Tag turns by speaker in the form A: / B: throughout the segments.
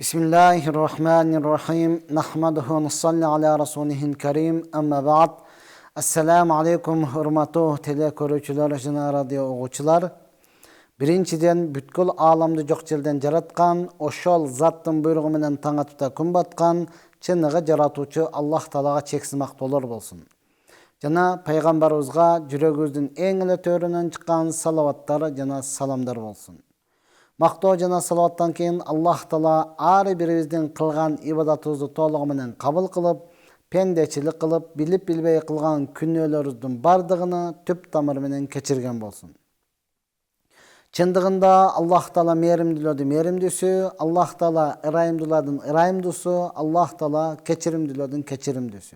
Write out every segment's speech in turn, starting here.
A: Bismillahirrahmanirrahim. Nahmaduhu wa nusalli ala rasulihil karim. Amma ba'd. Assalamu alaikum hurmatly teleko'ruvchilar, jana radio o'quvchilar. Birinchiden butkul alamda joq jelden jaratgan, oşol zattın buyrug'u bilen taňa tuta kun batgan, çynnygy jaratuvchi Allah Taalaga cheksiz maqtolor bolsun. Jana paýgambaryňyzga jüregimizden eň ele töründen çykkan salavatlar jana salamlar bolsun. Maqtoo jana salavattan keyin Allah Taala ar birimizden kılgan ibadatыбызды толугу менен kabul kılıp, pendeçilik kılıp, bilip bilbey kılgan künnölerimizden bardygyny tüp tamır menen keçirgen bolsun. Çındığında Allah Taala merimdilerdi merimdüsü, Allah Taala ırayımdılardın ırayımdüsü, Allah Taala keçirimdilerden keçirimdüsü.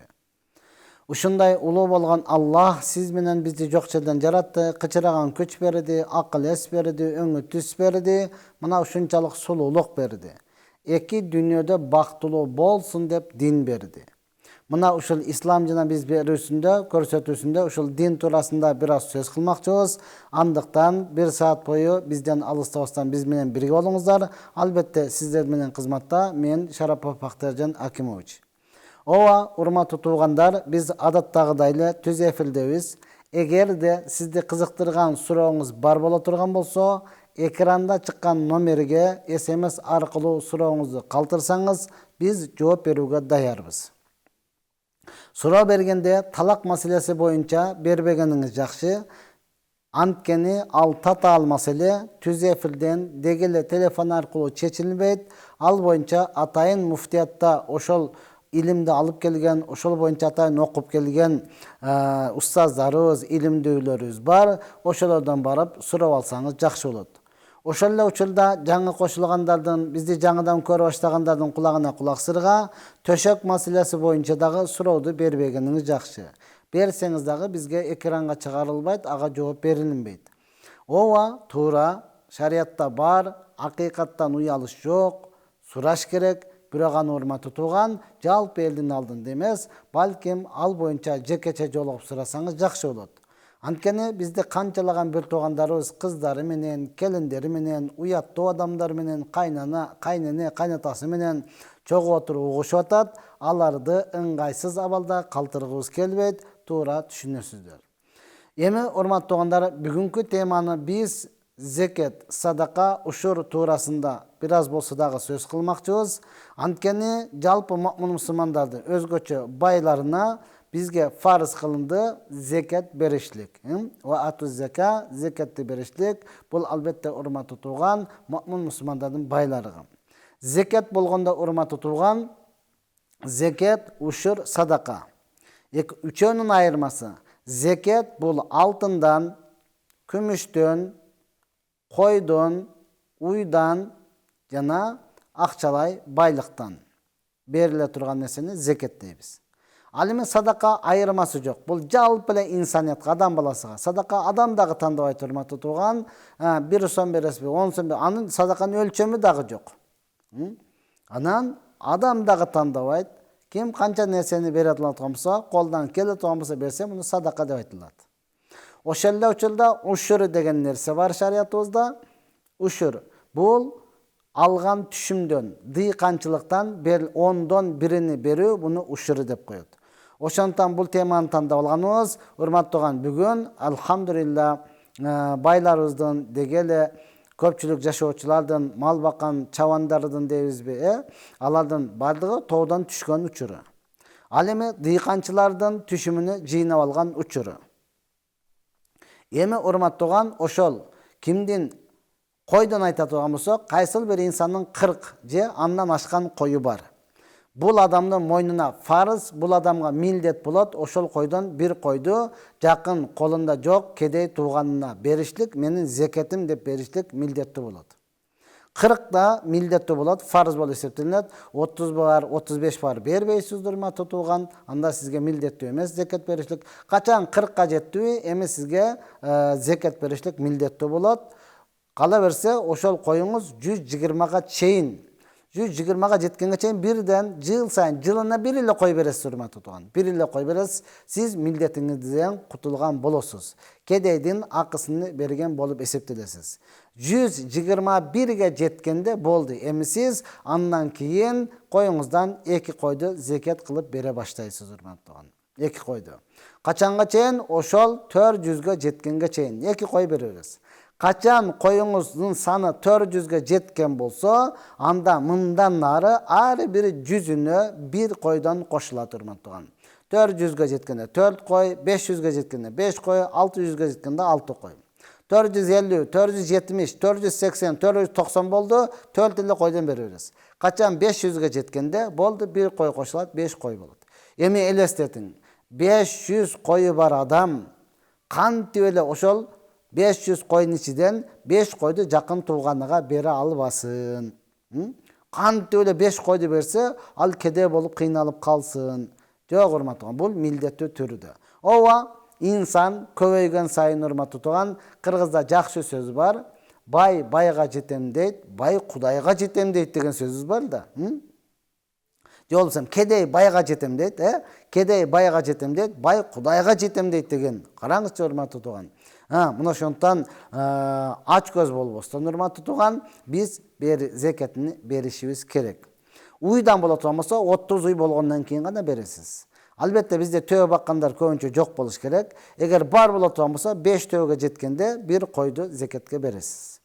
A: Uşunday ulu bolgan Allah siz menen bizi joq жерден jaratdy, kıçıragan köç berdi, akıl es berdi, öňü tüs berdi, mına uşunçalyk sululuk berdi. Eki dünýede baktylуу bolsun dep din berdi. Mına uşul İslam jana biz berýüsünde, körsetүүsünde uşul din turasında biraz söz kılmakçыбыз. Andyktan bir saat boyu bizden alystabastan biz menen birge bolуңуздар. Albatta sizler menen kızmatda men Şarapov Paxtarjan Akimoviç. Ova urmatly tuğandar, biz adattagıdaýla tüz efildebiz. Eger de sizde kızıktırgan soragyňyz bar bola turgan bolsa, ekranda çykkan nomerge SMS arkaly soragyňyzdy kaltırsaňyz, biz jogap berүүge daýarbız. Sora bergende talak maselesi boýunça berbegeniňiz jakşy. Antkeni al tatal masele tüz efilden degele telefon arkaly çeçilmeyt. Al boýunça atayın muftiyatta oşol ilimde alıp gelgen, oşol boýunça ataýyn okup gelgen ustazlarыбыз, ilimdöýlerimiz bar. Oşolardan barıp surap alsaňyz jakşy bolat. Oşalla uçulda жаңы koşulganlardan, bizdi жаңыdan körüp başlaganlardan kulağına kulak sırga, töşek maselesi boýunça dagı surawdy berbegeniňiz jakşy. Berseňiz dagı bizge ekranga çıgarylbayt, aga jogap berilmeyt. Owa toora şariatda bar, hakykattan uýalyş jok, suraş gerek. Biragan urmatly tuğan, jalp eldin aldın demez, balkim al boýunça jekeçe jolop surasaňyz jakşy bolat. Antkeni bizde kançalagan bir tuğandarыбыз kızdary menen, kelinderi menen, uyatlı adamlar menen, kaynana, kaynatası menen çoğu oturup uğuşup atat, alardy ыңгайсыз abalda kaltırgыбыз kelbeyt, toora düşünürsüzler. Emi urmatly tuğandar, bugünkü temany biz zeket, sadaka, uşur tuurasında biraz bolsa dagı söz kılmakçыбыз. Antkeni jalpy mukmin musulmandardy özgöçe baylarına bizge farz kılındı zekat berişlik. Ve atuz zeka, zekatty berişlik. Bul albatta urmatly tuğan mukmin musulmandardyň baylarıgy. Zekat bolganda urmatly tuğan, zekat, uşur, sadaka. Üçönün ayırması. Zekat bul altından, kümüşten, koydun, uydan, jana akçalay baylyktan berile turgan neseni zekat deybiz. Al emen sadaka ayırması jok. Bul jalp ele insaniyetke, adam balasyga. Sadaka adam dagı tandaby turmatly turgan, 1 so'm beresbi, 10 so'm, anın sadakanyň ölçemi dagı jok. Anan adam dagı tandaby, kim kança nerseni bere alatan bolsa, koldan kele turgan bolsa berse, bunu sadaka dep aytylat. Oşalla uçulda uşur degen nerse var şariatыбызda. Uşur. Bul algan tüşümden, dıykançılıktan 10'dan 1'ini berүү, bunu uşuru dep koyot. Oşontan bul temany tandap alganыбыз, urmatly tuğan, bugün alhamdulillah baylarыбыздын degele köpçülük jaşoочulardan, mal bakan çavandardyň deýibizbi, alardyň bardygy toğdan düşkön uçuru. Al emi dıykançılardan tüşümünü jıynap algan uçuru. Emi urmatly tuğan, oşol kimdin koydan ayta turgan bolsa, kaysıl bir insanın 40 je andan aşkan koyu bar. Bul adamdın moynuna farz, bul adamga mildet bolat, oşol koydan bir koydu, jakın kolunda jok, kedey tuğanına berişlik, menin zeketim dep berişlik mildetli bolat. 40 da mildetli bolat, farz bol eseptilenет, 30 bar, 35 bar berbeysiz urmatly tuğan, anda sizge mildetli emes zekat berişlik. Kaçan 40'a jetdi, emi sizge zekat berişlik mildetli bolat. Kala berse oşol koyuňuz 120'ga çeyin 120'ga жеткенге чейин birden жыл сайын жылына bir ile koy beresiz урматтуу тууган. Bir ile koy beresiz. Siz milletingizden kutulgan bolosuz. Kedeydin akısını bergen bolup eseptelesiz. 121'ge jetkende boldu. Emi siz andan keyin koyuңuzdan 2 koydu zekat kılıp bere başlayısız урматтуу тууган. 2 koydu. Kaçanga çeyin oşol 400'ge jetkenge çeyin 2 koy bereriz. Kaçan koyuңuzdun sanı 400'ge jetken bolsa, anda mından nары ары bir 100'ünü bir koydan koşulat урматтуу тууган. 400'ge jetkende 4 koy, 500'ge jetkende 5 koy, 600'ge jetkende 6 koy. 450, 470, 480, 490 boldu, 4 ile koydan bereriz. Kaçan 500'ge jetkende boldu, bir koy koşulat, 5 koy bolot. Emi elestetin, 500 koyu var adam, kanti öyle oşol 500 koyun içinden 5 koydu jakın tuğanıga bere albasın. Kanti öyle 5 koydu berse, al kede bolup kıynalıp kalsın. Jok урматтуу тууган, бул милдеттүү түрүдө. Ова инсан көбөйгөн сайын урматтуу тууган, кыргызда жакшы сөз бар. Бай байга жетем дейт, бай кудайга жетем дейт деген сөзүбүз бар да. Же болбосо кедей байга жетем дейт, кедей байга жетем дейт, бай кудайга жетем дейт деген. Караңызчы урматтуу тууган. Мына ошондон ач көз болбостон урматтуу тууган, биз зекетini беришибиз керек. Uydan bola turmasa 30 uy болгондон кийин гана бересиз. Албетте бизде төө баккандар көбүнчө жок болуш керек. Эгер бар бола турмаса 5 төөгө жеткенде bir койду зекетке бересиз.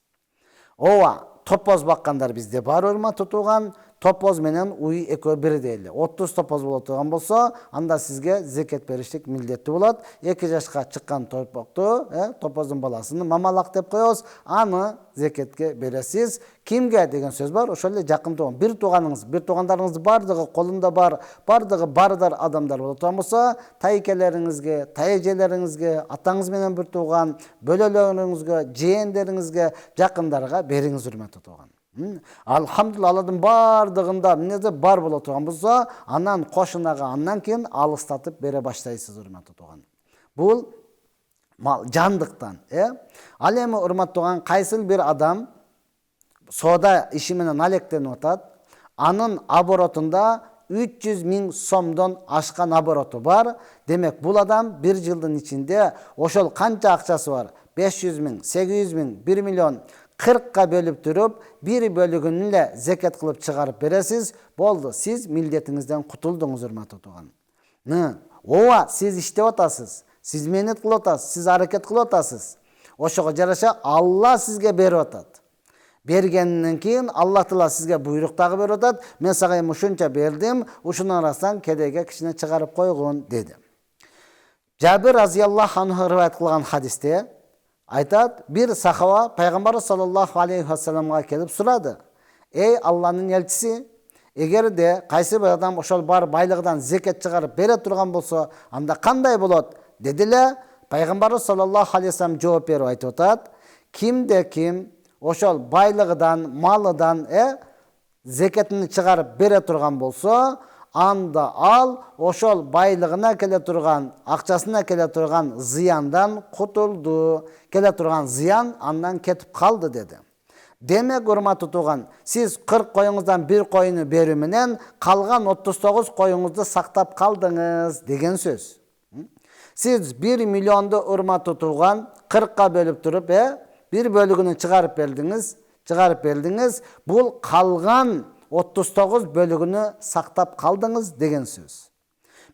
A: Ооба, топоз баккандар бизде бар урматтуу тууган, топоз менен уй экөө бирдей эле. 30 топоз боло турган болсо, анда сизге зекет бериштик милдеттүү болот. 2 жашка чыккан топокту, топоздун баласын мамалак деп коебуз, аны зекетке бересиз. Kimge деген сөз бар, ошол эле жакын тууган, bir туугандарыңыз бардыгы колунда бар, бардыгы бардар адамдар боло турган болсо, тайкелериңизге, тайэжелериңизге, атаңыз менен bir тууган, бөлөлөрүңүзгө, жээндериңизге, жакындарга бериңиз урматтуу тууган. Алхамдулилла, алардын бардыгында эмнеде бар боло турган болсо, анан кошунага андан кийин алыстатып бере баштайсыз урматтуу тууган. Бул жандыктан, Ал эми урматтуу тууган, кайсыл bir адам soda işi менен алектенип атат, анын оборотунда 300 000 сомдон ашкан обороту бар. Демек, бул адам bir жылдын ичинде ошол канча акчасы бар? 500 000, 800 000, 1 миллион 40ка бөлүп туруп, bir бөлүгүн эле зекет кылып чыгарып бересиз. Болду, сиз милдетиңизден кутулдуңуз урматтуу тууган. Ооба, сиз иштеп атасыз, сиз мээнет кылып атасыз, сиз аракет кылып атасыз. Ошого жараша Алла сизге берип атат. Бергенден кийин Алла Таала сизге буйрук дагы берип атат. Мен сага эми ушунча бердим, ушунун арасынан кедейге кичине чыгарып койгун деди. Жабир разияллаху анху риваят кылган хадисте айтат, bir сахаба пайгамбар саллаллаху алейхи ва салламга келип сурады. Ey Алланын элчиси, эгерде кайсы bir адам ошол бар байлыгынан зекет чыгарып бере турган болсо, анда кандай болот? Дедиле. Пайгамбар саллаллаху алейхи ва саллам жооп берип айтып атат, кимде ким ошол байлыгыдан, малыдан зекетini чыгарып бере турган болсо, анда ал ошол байлыгына келе турган, акчасына келе турган зыяндан кутулду. Келе турган зыян андан кетип калды деди. Демек, урматтуу тууган, сиз 40 коюңуздан 1 коюну берүү менен калган 39 коюңузду сактап калдыңыз деген сөз. Siz 1 milyondu urmatуу тууган 40ка бөлүп туруп, bir bölügünü çıkarıp beldiniz. Bul kalgan 39 bölügünü saktap kaldınız degen söz.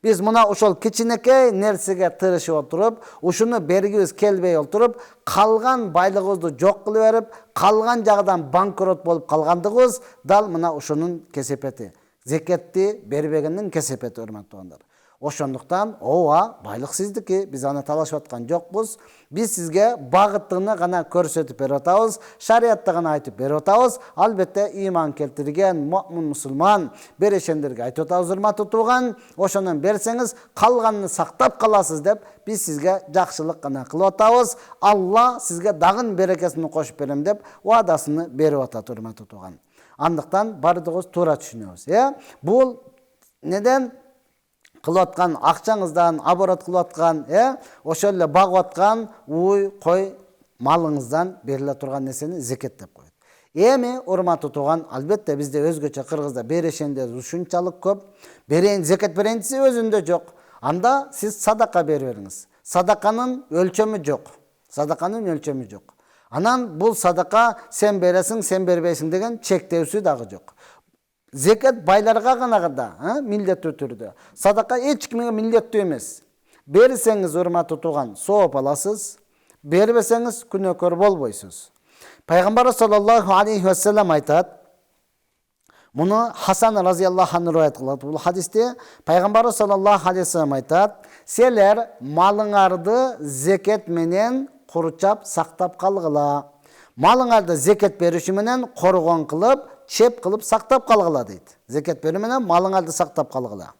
A: Biz muna uşol kiçinekey nersege tırışıp oturup, uşunu bergibиz kelbey oturup, kalgan baylığızdı jok kılıp berip, kalgan jagdan bankrot bolup kalgandыгыбыз dal muna uşunun kesepeti. Zeketти бербегендин kesepeti урматтуу туугандар. Ошондуктан ооба байлык сиздики, биз аны талашып аткан жокпуз. Биз сизге багыттыгын гана көрсөтүп берип атабыз, шариятты гана айтып берип атабыз. Албетте иман келтирген муъмин мусулман берешендерге айтып атабыз, урматтуу тууган. Ошонун берсеңиз, калганын сактап каласыз деп биз сизге жакшылык гана кылып атабыз. Алла сизге дагын берекесин кошуп берем деп уадасыны берип атат, урматтуу тууган. Андыктан бардыгыбыз туура түшүнөбүз. Бул неден кылып аткан акчаңыздан, оборот кылып аткан, ошол эле багып аткан уй, кой, малыңыздан бериле турган нерсени зекет деп коет. Эми урматтуу тууган, албетте бизде өзгөчө Кыргызда берешендер ушунчалык көп. Берейин, зекет берейин десе өзүндө жок. Анда сиз садака бере бериңиз. Садаканын өлчөмү жок. Садаканын өлчөмү жок. Анан бул садака сен бересиң, сен бербейсиң деген чектөөсү дагы жок. Зекет байларга гана милдеттүү түрдө. Садака эч кимге милдеттүү эмес. Берсеңиз урматтуу тууган, сооп аласыз. Бербесеңиз күнөөкөр болбойсуз. Пайгамбар саллаллаху алейхи ва саллям айтат. Муну Хасан разияллаху анху риваят кылат. Бул хадисте пайгамбар саллаллаху алейхи ва саллям айтат: "Силер малыңарды зекет менен курчап сактап калгыла. Малыңарды зекет бериши менен коргон кылып, чеп кылып сактап калгыла" дейт. Зекет берүү менен малыңарды сактап калгыла.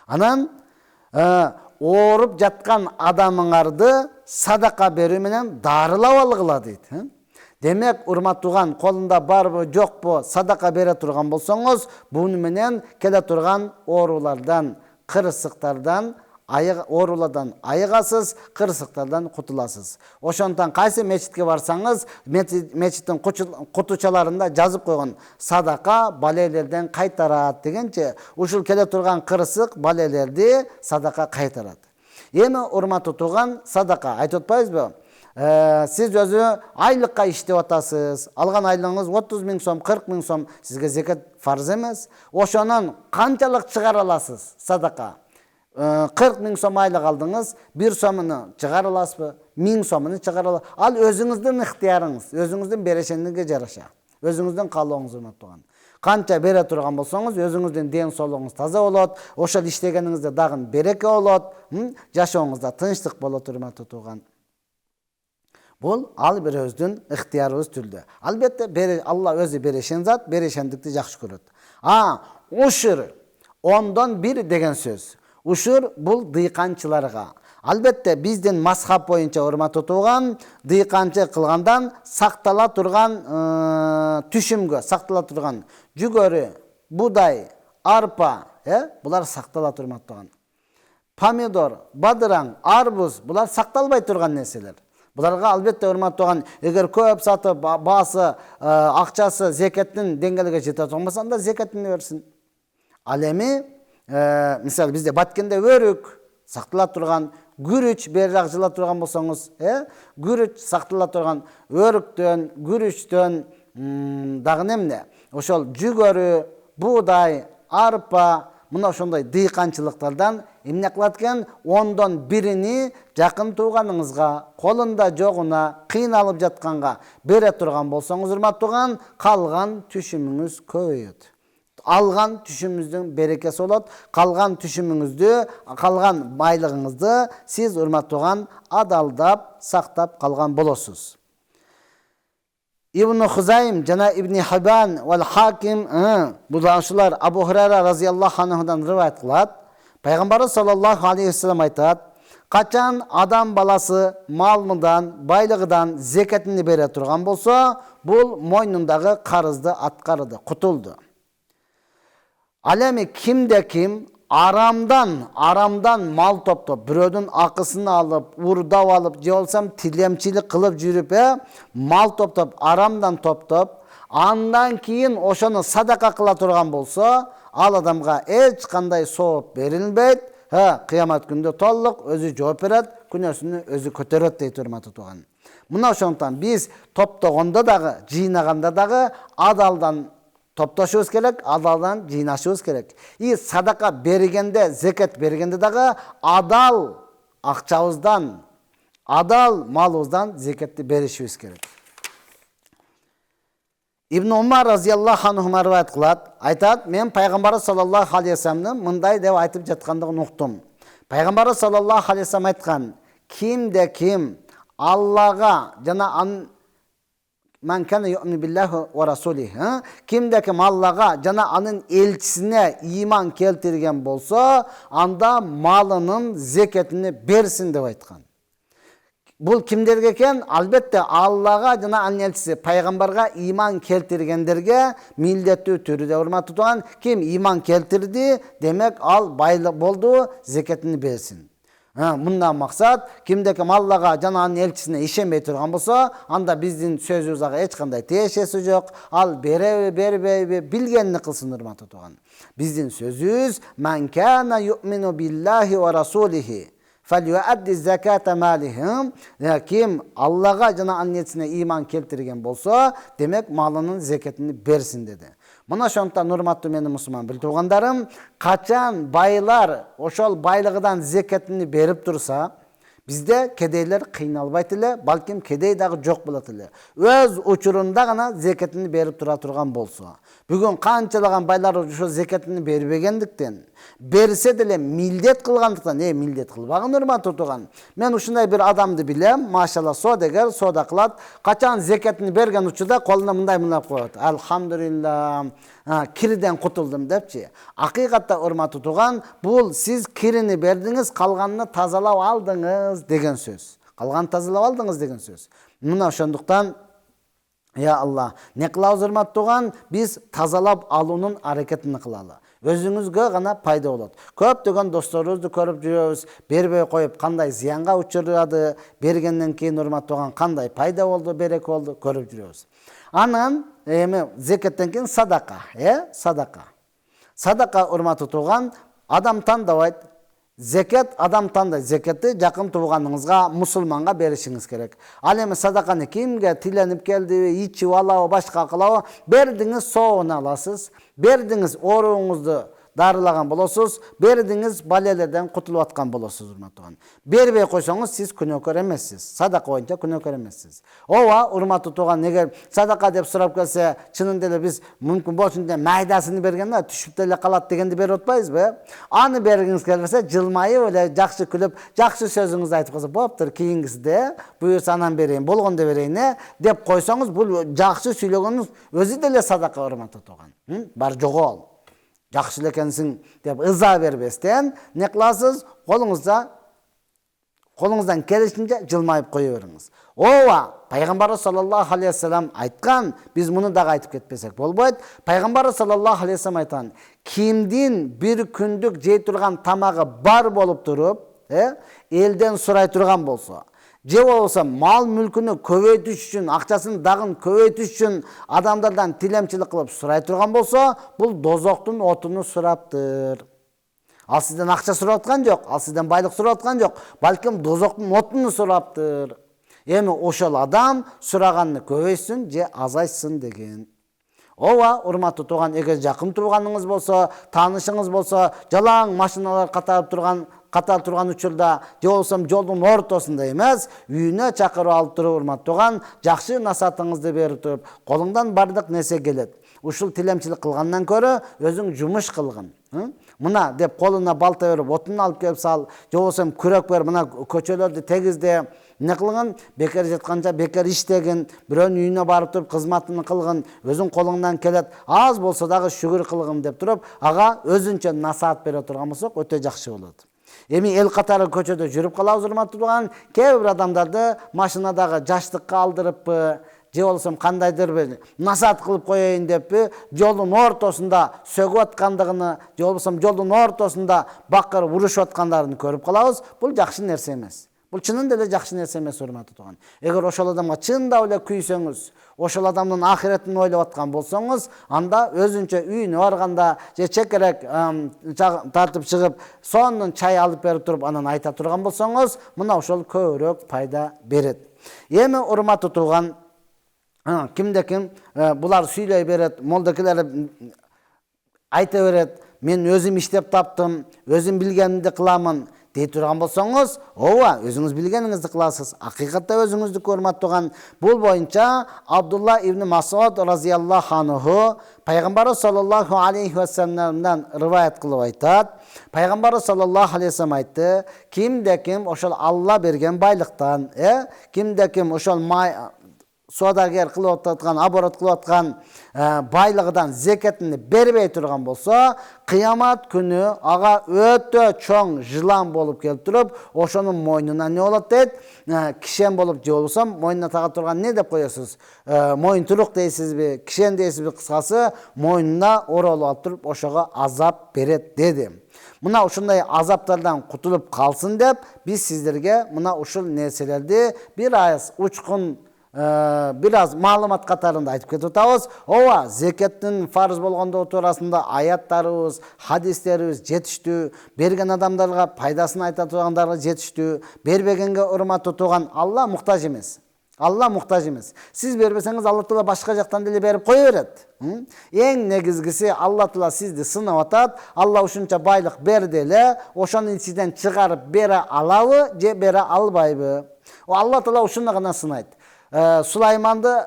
A: Анан ооруп жаткан адамыңарды садака берүү менен дарылап алгыла дейт. Демек, урматтууган, колунда барбы, жокпу, садака бере турган болсоңуз, буну менен келе турган оорулардан, кырсыктардан, оорулардан айыгасыз, кырсыктардан кутуласыз. Ошондон кайсы мечитке барсаңыз, мечиттин кутучаларында жазып койгон: "Садака балелерден кайтарат" дегенче, ушул келе турган кырсык балелерди садака кайтарат. Эми урматтуу тууган, садака айтып атпайбызбы? Сиз өзү айлыкка иштеп атасыз. Алган айлыгыңыз 30 000 сом, 40 000 сом, сизге зекет фарз эмес. Ошонун канчалык чыгара аласыз садака? 40 000 сом айлык алдыңыз, 1 сомуну чыгара аласызбы? 1000 сомуну чыгара аласыз. Ал өзүңүздүн ыктыярыңыз, өзүңүздүн берешендиңизге жараша. Өзүңүздүн каалооңуз урматтууган. Канча бере турган болсоңуз, өзүңүздүн ден соолугуңуз таза болот, ошол иштегениңизде дагы береке болот, жашооңузда тынчтык болот урматтуу тууган. Бул ал бир өздүн ыктыярыбыз түрдө. Албетте Алла өзү берешен зат, берешендикти жакшы көрөт. Ушур 10дон 1 деген сөз. Ушур бул дыйканчыларга. Албетте биздин мазхаб боюнча урматтуу тууган, дыйканчы кылгандан сактала турган түшүмгө, сактала турган жүгөрү, будай, арпа, булар сактала турмат турган. Помидор, бадыраң, арбуз, булар сакталбай турган нерселер. Буларга албетте урматтуу тууган, эгер көп сатып, баасы, акчасы зекеттин деңгээлиге жете турмаса, анда зекетин берсин. Ал эми, мисалы бизде Баткенде өрүк сактала турган, күрүч берирак жыла турган болсоңуз, күрүч сактала турган, өрүктөн, күрүчтөн, дагы эмне? Ошол жүгөрү, будай, арпа, мына ошондой дыйканчылыктардан эмне кылат экен? 10дон 1-ини жакын тууганыңызга, колунда жогуна, кыйналып жатканга бере турган болсоңуз, урматтууган, калган түшүмүңүз көбөйөт. Алган түшүмүңүздүн берекеси болот. Калган түшүмүңүздү, калган байлыгыңызды сиз урматтууган адалдап, сактап калган болосуз. Ибн Хузайм жана Ибн Хибан вал Хаким, булашулар Абу Хурайра разияллаху анхудан риваят кылат. Пайгамбар саллаллаху алейхи ва саллям айтат: "Качан адам баласы малынан, байлыгынан зекетин бере турган болсо, бул мойнундагы карызды аткарды, кутулду. Ал эми кимде ким арамдан мал топтоп, бирөөдүн акысын алып, урдап алып, же болсам тилемчилик кылып жүрүп, мал топтоп, арамдан топтоп, андан кийин ошону садака кыла турган болсо, ал адамга эч кандай сооп берилбейт. Кыямат күндө толук өзү жооп берет, күнөөсүнү өзү көтөрөт" дейт урматтуу тууган. Мына ошондон биз топтогондо дагы, жыйнаганда дагы адалдан топтошубуз керек, адалдан жыйнашыбыз керек. И садака бергенде, зекет бергенде дагы адал акчабыздан, адал малыбыздан зекетти беришибиз керек. Ибн Умар разияллаху анху риваят кылат, айтат: "Мен пайгамбар саллаллаху алейхи ва салламдын мындай деп айтып жаткандыгын уктум. Пайгамбар саллаллаху алейхи ва саллям айткан: кимде ким Аллага жана "Ман кана юъмину биллахи ва расулихи", кимде ким Аллага жана анын элчисине иман келтирген болсо, анда малынын зекетини берсин деп айткан. Бул кимдерге экен? Албетте Аллага жана анын элчиси пайгамбарга иман келтиргендерге милдеттүү түрдө. Урматтуу тууган, ким иман келтирди, демек ал байлык болду, зекетини берсин. Bundan maksat kimdeki Allah'a Jananın elçisine işenbey turgan bolsa, anda bizdin sözübüzge hiç kanday tiyешеси жок. Al berbe bilgenini kılsın hurmatly tugan. Bizdin sözüz men kana yu'minu billahi ve rasulihi فَلْيُؤَدِّ زَكَاةَ مَالِهِمْ. Kim Allah'a Jananın elçisine iman keltirgen bolsa, demek malının zeketini bersin dedi. Mına şontan hurmatly meni musulman bil tugandarım, kaçan baylar oşol baylığıdan zeketini berip tursa, bizde kedeyler kıynalbayt ele, balkim kedey dagı jok bolat ele. Öz uçurunda gana zeketini berip tura turgan bolsa. Bugün kançalagan baylar oşol zeketini berbegendikten, berse dele mildet kılgandыкtan, mildet kılbagın hurmatly tugan. Men uşunday bir adamды bilem, maşallah sodager, soda kılat, kaçan zeketini bergen uçuda koluna mınday mınlap koyat. Elhamdülillah, kiriden kutuldum depçi. Hakikatta hurmatly tugan, bul siz kirini berdiniz, kalganını tazalap aldınız degen söz. Kalganını tazalap aldınız degen söz. Mına oşonduktan ya Allah, ne kılabız hurmatly tugan? Biz tazalap alunun hareketini kılalı. Özüңүзгө gana payda болот. Көптөгөн досторубузду көрүп жүрөбүз, бербей коюп кандай зыянга учурады, бергенден кийин урматтуу туган кандай пайда болду, береке болду көрүп жүрөбүз. Анан зекеттен кийин садака, садака. Садака урматтуу туган адам тандабайт. Зекет адам тандай. Зекетти жакын тууганыңызга, мусулманга беришиңиз керек. Ал эми садаканы кимге тиленип келдиби, ичип алабы, башка кылабы, бердиңиз соогун аласыз. Бердиңиз орууңузду дарылаган болосуз, бердиңиз балелерден кутулуп аткан болосуз урматтуу туган. Бербей койсоңуз сиз күнөөкөр эмессиз. Садака боюнча күнөөкөр эмессиз. Ооба урматтуу туган, эгер садака деп сурап келсе, чынында эле биз мүмкүн болсун деп майдасын бергенде түшүп деле калат дегенди берип атпайбызбы? Аны бергиңиз келбесе, жылмайып эле жакшы күлүп, жакшы сөзүңүздү айтып койсо, "Боптур, кийингисиде буюрса анан берейин, болгондо берейин" деп койсоңуз, бул жакшы сүйлөгөнүңүз өзү деле садака урматтуу туган. Бар жогол. Жакшы экенсиң деп ыза бербестен, не кыласыз? Колуңуздан келишинче жылмайып кое бериңиз. Ооба, Пайгамбарыбыз саллаллаху алейхи вассалам айткан, биз муну дагы айтып кетпесек болбойт. Пайгамбарыбыз саллаллаху алейхи вассалам айткан, кимдин бир күндүк жей турган тамагы бар болуп туруп, элден сурай турган болсо, же болбосо мал мүлкүнү көбөйтүш үчүн, акчасын дагын көбөйтүш үчүн адамдардан тилемчилик кылып сурай турган болсо, бул дозоктун отуну сураптыр. Ал сизден акча сурап аткан жок, ал сизден байлык сурап аткан жок, балким дозоктун отуну сураптыр. Эми ошол адам сураганды көбөйсүн же азайсын деген. Ооба, урматтуу туган, эгер жакын тууганыңыз болсо, таанышыңыз болсо, жалаң машиналар катар турган учурда, же болсо жолдун ортосунда эмес, үйүнө чакырып алып туруп, урматтуу туган, жакшы насаатыңызды берип туруп, колуңдан бардык нерсе келет. Ушул тилемчилик кылгандан көрө өзүң жумуш кылгын. Мына деп колуна балта берип, отун алып келип сал, же болсо күрөк берип, мына көчөлөрдү тегизде, не кылгын? Бекер жатканча бекер иштегин, бирөөнүн үйүнө барып туруп кызматын кылгын, өзүң колуңдан келет, аз болсо дагы шүгүр кылгын деп туруп, ага өзүнчө насаат бере турган болсок, өтө жакшы болот. Эми эл катары көчөдө жүрүп калабыз урматтуу туган, кээ бир адамдарды машинадагы жаштыкка алдырыппы, же болсо кандайдыр бир насаат кылып коеюн деппи, жолдун ортосунда сөгүп аткандыгын, же болбосо жолдун ортосунда бакырып урушуп аткандарын көрүп калабыз. Бул жакшы нерсе эмес. Бул чынында эле жакшы нерсе эмес урматтуу туган. Эгер ошол адамга чындап эле күйсөңүз, ошол адамдын ахиретин ойлоп аткан болсоңуз, анда өзүнчө үйүнө барганда же чекерек тартып чыгып, сонун чай алып берип туруп, анан айта турган болсоңуз, мына ошол көбүрөөк пайда берет. Эми урматтуу туган, кимде ким булар сүйлөй берет, молдокелер айта берет, мен өзүм иштеп таптым, өзүм билгенимди кыламын дей турган болсоңуз, ооба, өзүңүз билгениңизди кыласыз. Акыйкатта өзүңүздү урматтуу туган. Бул боюнча Абдулла ибн Масуд разияллаху анху Пайгамбарыбыз саллаллаху алейхи вассаламдан риваят кылып айтат. Пайгамбарыбыз саллаллаху алейхи вассалам айтты, кимде ким ошол Алла берген байлыктан, кимде ким ошол содагер кылып аткан, оборот кылып аткан байлыгыдан зекетini бербей турган болсо, кыямат күнү ага өтө чоң жылан болуп келип туруп, ошонун мойнуна не болот дейт? Кишен болуп, же болбосо мойнуна тага турган не деп коесуз? Мойнтурук дейсизби, кишен дейсизби, кыскасы мойнуна оролуп алып туруп, ошого азап берет деди. Мына ушундай азаптардан кутулуп калсын деп биз сиздерге мына ушул нерселерди бир аз учкун бир аз маалымат катарында айтып кетип атабыз. Ооба, зекеттин фарыз болгондугу туурасында аяттарыбыз, хадистерибиз жетиштүү, берген адамдарга пайдасын айта тургандарга жетиштүү, бербегенге урмат тутуган Алла муктаж эмес. Алла муктаж эмес. Сиз бербесеңиз Алла Таала башка жактан деле берип кое берет. Эң негизгиси Алла Таала сизди сынап атат. Алла ушунча байлык берди эле, ошону сизден чыгарып бере алабы же бере албайбы? Алла Таала ушуну гана сынайт. Сулайманды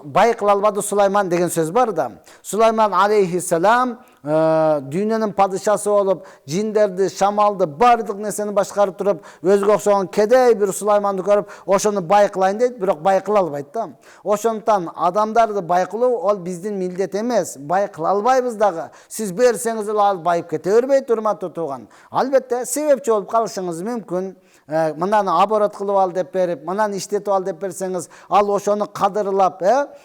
A: бай кыла албады Сулайман деген сөз бар да. Сулайман алейхиссалам дүйнөнүн падышасы болуп, жиндерди, шамалды, бардык нерсени башкарып туруп, өзгө окшогон кедей бир Сулайманды көрүп, ошону бай кылайын дейт, бирок бай кыла албайт да. Ошондуктан адамдарды бай кылуу ол биздин милдет эмес. Бай кыла албайбыз дагы. Сиз берсеңиз эле ал байып кете бербейт, урматтуу тууган. Албетте себепчи болуп калышыңыз мүмкүн. Мынаны оборот кылып ал деп берип, мынаны иштетип ал деп берсеңиз, ал ошону кадырлап,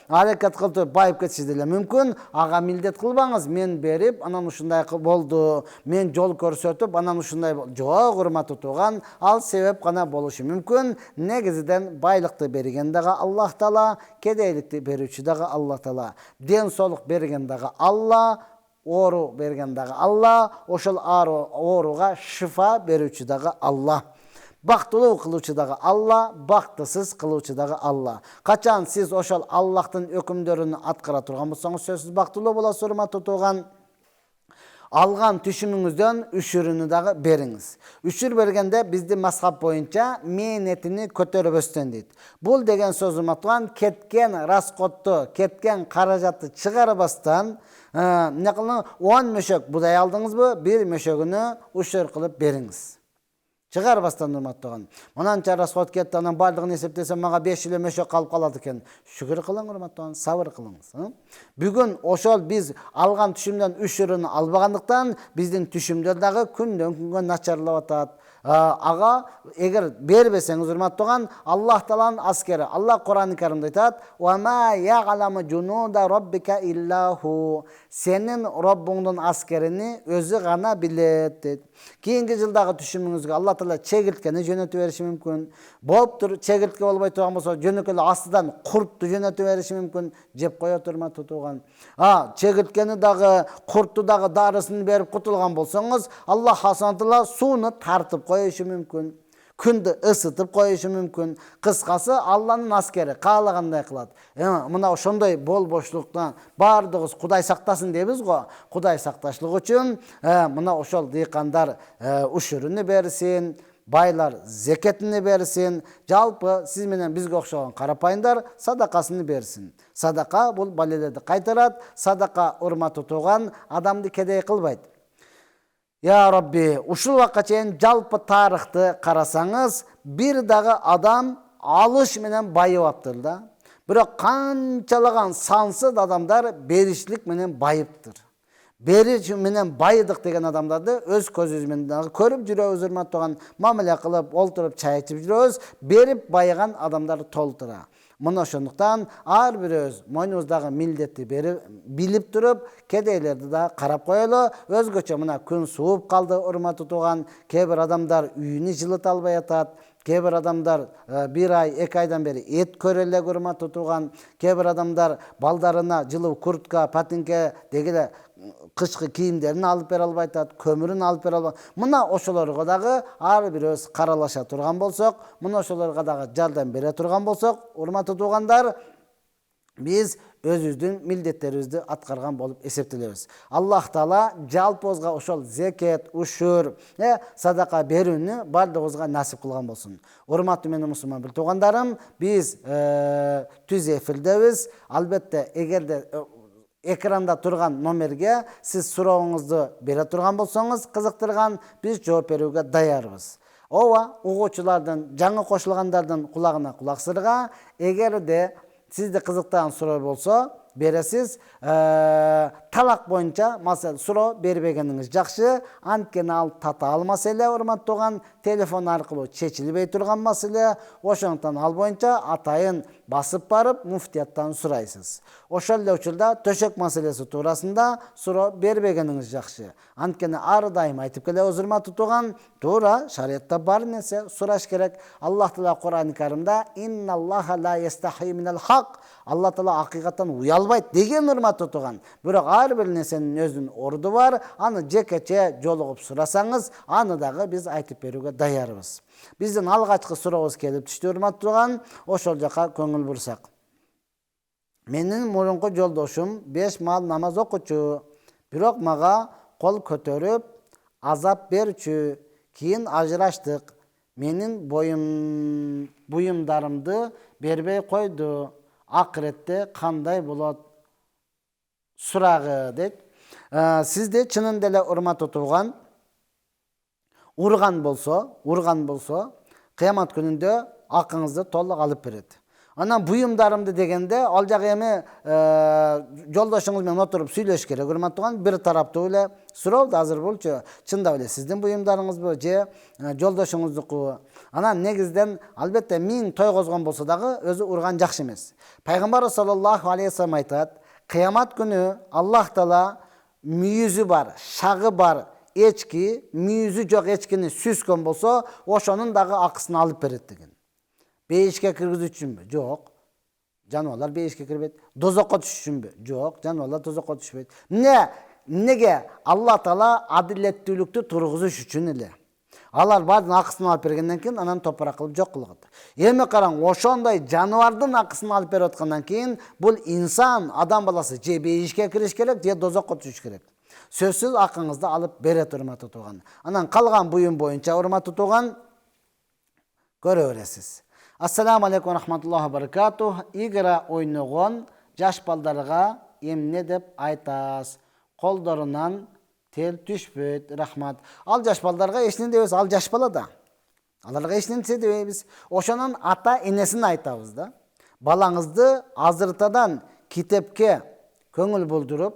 A: аракет кылып байып кетиши деле мүмкүн. Ага милдет кылбаңыз. Мен берип, анан ушундай болду. Мен жол көрсөтүп, анан ушундай жок, урматтуу тууган, ал себеп гана болушу мүмкүн. Негизиден байлыкты берген дагы Аллах Таала, кедейликти берүүчү дагы Аллах Таала, ден соолук берген дагы Алла, оору берген дагы Алла, ошол ооруга шифа берүүчү дагы Алла. Бактылуу кылуучу дагы Алла, бактысыз кылуучу дагы Алла. Качан сиз ошол Аллахтын өкүмдөрүн аткара турган болсоңуз, сөзсүз бактылуу болосуз, урматтуу тууган. Алган түшүмүңүздөн үшүрүнү дагы бериңиз. Үшүр бергенде биздин мазхаб боюнча мээнетини көтөрбөстөн дейт. Бул деген сөз урматтуу, кеткен расходту, кеткен каражатты чыгарбастан, эмне кылыңыз, 10 мөшөк будай алдыңызбы, бир мөшөгүнү үшүр кылып бериңиз. Чыгарбастан, урматтуу. Мынанча расход кетти, анан бардыгын эсептесем мага 5 эле мөшөк калып калат экен. Шүгүр кылың, урматтуу, сабыр кылыңыз. Бүгүн ошол биз алган түшүмдөн үшүрүн албагандыктан биздин түшүмдөр дагы күндөн күнгө начарлап атат. Ага эгер бербесеңиз, урматтуу, Аллах Тааланын аскери, Аллах Кур'ан-ы Каримде айтат: "Ва ма я'ламу жунуда роббика иллаху". Сенин Роббуңдун аскерини өзү гана билет дейт. Кийинки жылдагы түшүмүңүзгө Алла Таала чегирткени жөнөтүп бериши мүмкүн. Болуптур, чегиртке болбой турган болсо, жөнөкөй эле астыдан куртту жөнөтүп бериши мүмкүн. Жеп коет, урматтуу тууган. Чегирткени дагы, куртту дагы дарысын берип кутулган болсоңуз, Аллах Субханала сууну тартып коюшу мүмкүн. Күндү ысытып коюшу мүмкүн. Кыскасы, Алланын аскери каалагандай кылат. Мына ошондой болбоштуктан бардыгыбыз Кудай сактасын дейбиз го. Кудай сакташлык үчүн мына ошол дыйкандар үшүрүнү берсин, байлар зекетini берсин, жалпы сиз менен бизге окшогон карапайымдар садакасын берсин. Садака бул балелерди кайтарат. Садака, урматтуу тууган, адамды кедей кылбайт. Я Rabbi, ушул вакытка чейин жалпы тарыхты карасаңыз, бир дагы адам алыш менен байыбаптыр да. Бирок канчалаган сансыз адамдар беришлик менен байыптыр. Бериш менен байыдык деген адамдарды өз көзүбүз менен дагы көрүп жүрөбүз, урматтуу, мамиле кылып, олтуруп чай ичип жүрөбүз. Берип байыган адамдар толтура. Мына ошондуктан ар бирөөбүз мойнубуздагы милдетти билип туруп, кедейлерди да карап коелу. Өзгөчө мына күн сууп калды, урматтуу тууган. Кээ бир адамдар үйүнү жылыта албай атат. Кээ бир адамдар 1 ай, 2 айдан бери эт көрө элек, урматтуу тууган. Кээ бир адамдар балдарына жылуу куртка, патинке дегеле кышкы кийимдерин алып бере албай атат, көмүрүн алып бере албай. Мына ошолорго дагы ар бирөөбүз каралаша турган болсок, мына ошолорго дагы жардам бере турган болсок, урматтуу туугандар, биз өзүбүздүн милдеттерибизди аткарган болуп эсептелебиз. Аллах Таала жалпыбызга ошол зекет, ушур, садака берүүнү бардыгыбызга насип кылган болсун. Урматтуу менин мусулман бир туугандарым, биз түз эфирдебиз. Албетте, эгерде экранда турган номерге сиз сурооңузду бере турган болсоңуз, кызыктырган, биз жооп берүүгө даярбыз. Ооба, угуучулардын, жаңы кошулгандардын кулагына кулак сырга, эгерде сизди кызыктаган суроо болсо, бересиз. Талак боюнча масал суроо бербегениңиз жакшы. Анткени ал татаал маселе, урматтуу уган, телефон аркылуу чечилбей турган маселе. Ошондуктан ал боюнча атайын басып барып муфтияттан сурайсыз. Ошол эле учурда төшөк маселеси туурасында суроо бербегениңиз жакшы. Анткени ар дайым айтып келебиз, урматтуу туган, туура шариатта бар нерсе сураш керек. Аллах Таала Кур'ан-ы Каримде инналлаха ла ястахи минал хак, Алла Таала акыйкаттан уялбайт деген, урматтуу туган. Бирок ар бир нерсенин өзүнүн орду бар. Аны жекече жолугуп сурасаңыз, аны дагы биз айтып берүүгө даярбыз. Биздин алгачкы сурообуз келип түштү, урматтуу туган. Ошол жака көңүл бурсак. Менин мурунку жолдошум 5 маал намаз окучу. Бирок мага кол көтөрүп азап берчү. Кийин ажыраштык. Менин буюмдарымды бербей койду. Акыретте кандай болот? Сурагы дейт. Сизде чынында эле, урматтуу туган, урган болсо, кыямат күнүндө акыңызды толук алып берет. Анан буюмдарымды дегенде, ал жагы эми жолдошуңуз менен отуруп сүйлөш керек, урматтуу туган. Бир тараптуу эле суроо да азыр болчу. Чындап эле сиздин буюмдарыңызбы же жолдошуңуздуку? Анан негизден албетте 1000 тойгозгон болсо дагы өзү урган жакшы эмес. Пайгамбар саллаллаху алейхи ва саллям айтат, кыямат күнү Аллах Таала мүйүзү бар, шагы бар эчки, мүйүзү жок эчкини сүзгөн болсо, ошонун дагы акысын алып берет деген. Бейишке киргизүү үчүнбү? Жок. Жаныбарлар бейишке кирбейт. Дозокко түшүш үчүнбү? Жок. Жаныбарлар дозокко түшпөйт. Неге? Алла Таала адилеттүүлүктү тургузуш үчүн эле. Алар бардын акысын алып бергенден кийин анан топурак кылып жок кылгат. Эми караң, ошондой жаныбардын акысын алып берип аткандан кийин бул инсан, адам баласы же бейишке кириш керек, же дозокко түшүш керек. Сөзсүз акыңызды алып берет, урматтуу туган. Анан калган буюм боюнча, урматтуу туган, көрө бересиз. Ассаламу алейкум рахматуллахи баракатух. Игра ойногон жаш балдарга эмне деп айтасыз? Колдорунан тел түшпөйт. Рахмат. Ал жаш балдарга эч нерсе дебейбиз, ал жаш бала да. Аларга эч нерсе дебейбиз. Ошонун ата энесин айтабыз да. Балаңызды азыртадан китепке көңүл булдуруп,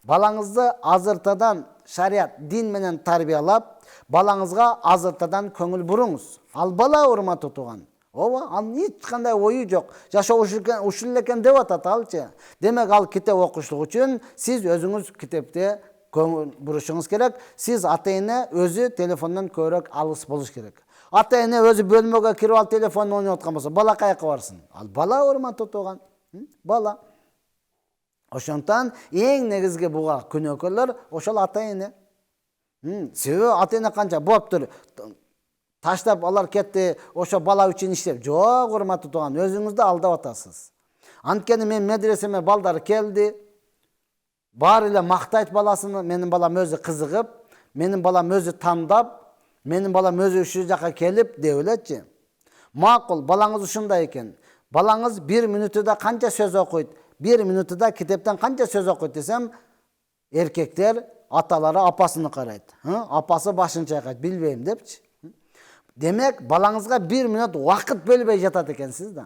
A: балаңызды азыртадан шариат, дин менен тарбиялап, балаңызга азыртадан көңүл буруңуз. Ал бала, урматтуу туган. Ооба, анын эч кандай ою жок. Жашоо ушул экен деп атат алчы. Демек ал китеп окушлук үчүн сиз өзүңүз китепте көңүл бурушуңуз керек. Сиз ата эне өзү телефондон көбүрөөк алыс болуш керек. Ата эне өзү бөлмөгө кирип алып телефон ойноп аткан болсо, бала каяка барсын? Ал бала, урматтуу туган. Бала. Ошондуктан эң негизги буга күнөөкөрлөр ошол ата эне. Себеби ата эне канча болуптур. Таштап алар кетти, ошо бала үчүн иштеп. Жок, урматтуу туган, өзүңүздү алдап атасыз. Анткени мен медресеме балдар келди. Баары эле мактайт баласын, менин балам өзү кызыгып, менин балам өзү тандап, менин балам өзү ушул жака келип деп элечи. Макул, балаңыз ушундай экен. Балаңыз 1 мүнөттө канча сөз окуйт? 1 мүнөттө китептен канча сөз окуйт десем, эркектер аталары апасыны карайт. Апасы башын чайкайт, билбейм депчи. Демек, балаңызга 1 мүнөт вакыт бөлбөй жатат экенсиз да.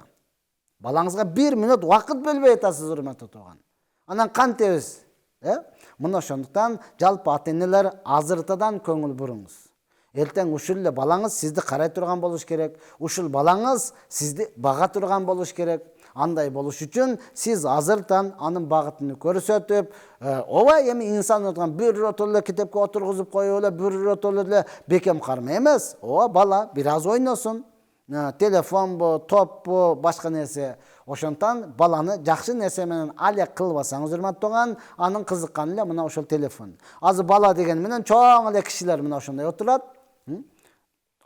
A: Балаңызга 1 мүнөт вакыт бөлбөй жатасыз, урматтуу туган. Анан кантебиз? Мына ошондуктан жалпы ата энелер азыртадан көңүл буруңуз. Эртең ушул эле балаңыз сизди карай турган болуш керек. Ушул балаңыз сизди бага турган болуш керек. Андай болуш үчүн сиз азыртан анын багытын көрсөтүп, ооба эми инсан отурган бир ротол эле китепке отургузуп коюп эле, бир ротол эле бекем кармай эмес. Ооба, бала бир аз ойносун. Телефонбу, топпу, башка нерсе. Ошондуктан баланы жакшы нерсе менен алек кылбасаңыз, урматтуу туган, анын кызыкканы эле мына ошол телефон. Азыр бала деген менен чоң эле кишилер мына ошондой отурат.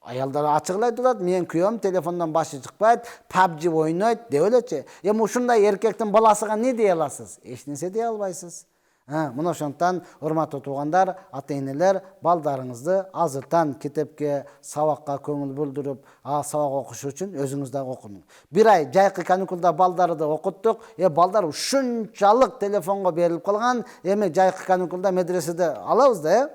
A: Аялдар ачыгылай турат, мен күйөөм телефондон башы чыкпайт, PUBG ойнойт деп элечи. Эми ушундай эркектин баласыга не дей аласыз? Эч нерсе дей албайсыз. Мына ошондуктан, урматтуу туугандар, ата-энелер, балдарыңызды азыртан китепке, сабакка көңүл булдуруп, сабак окуш үчүн өзүңүз дагы окуңуз. Бир ай жайкы каникулда балдарды окуттук. Балдар ушунчалык телефонго берилип калган. Эми жайкы каникулда медреседе алабыз да,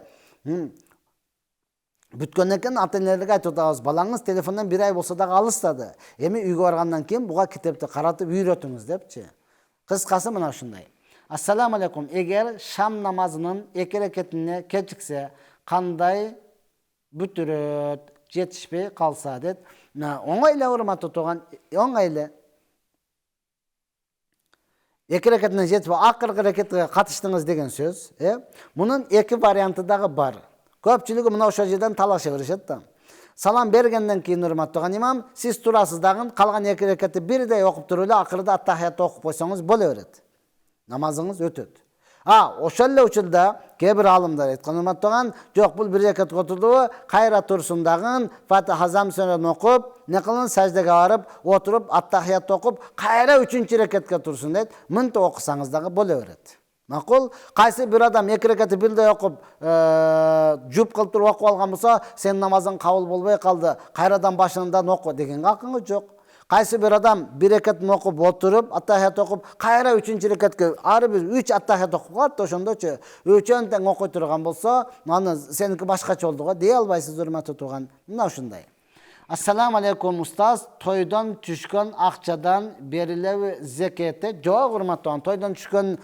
A: бүткөндөн кийин ата-энелерге айтып атабыз, балаңыз телефондон бир ай болсо дагы алыстады. Эми үйгө баргандан кийин буга китепти каратып үйрөтүңүз депчи. Kıskası mına uşunday. Assalamu alaikum. Eğer şam namazının 2 reketine keçikse kanday bütüröt jetişpey kalsa det. Oňaýla urmatly tugan, oňaýla 2 reketine jetip akyrky reketge katışdyňyz degen söz. Bunun 2 varianty dagy bar. Köpçüligi mına oşo jerden talaşa berişet da. Salam bergenden keyin urmatly tugan imam, siz turasız dagın, kalgan 2 reketi birde okup turula, akyrda attahiyat okup koysaňyz bola beret. Namazınız ötöt. Oşalla uçulda kebir alımlar etken urmatly tugan, jok bul 1 reket oturdu, kayra tursun dagın, Fatiha Azam sören okup, ne kılın secdege barıp, oturup attahiyat okup, kayra 3-nji reketke tursun deyt. Mınta okusaňyz dagy bola beret. Makul, kaysi bir adam 2 reketi birde okup, jup kılıp turup okup algan bolsa, sen namazın kabul bolbay kaldı, kayradan başından oku degen hakkıňyz jok. Kaysi bir adam 1 reket okup oturup, attahiyat okup, kayra 3-nji reketke arı bir 3 attahiyat okup kaldı, oşondoçu 3-ön teň okuy turgan bolsa, many seniki başgaça boldy go, diýe albaýsyz urmatly tugan. Mına uşunday. Assalamu alaikum ustaz, toydan tüşkön akçadan berilebi zekete, jok urmatly tugan, toydan tüşkön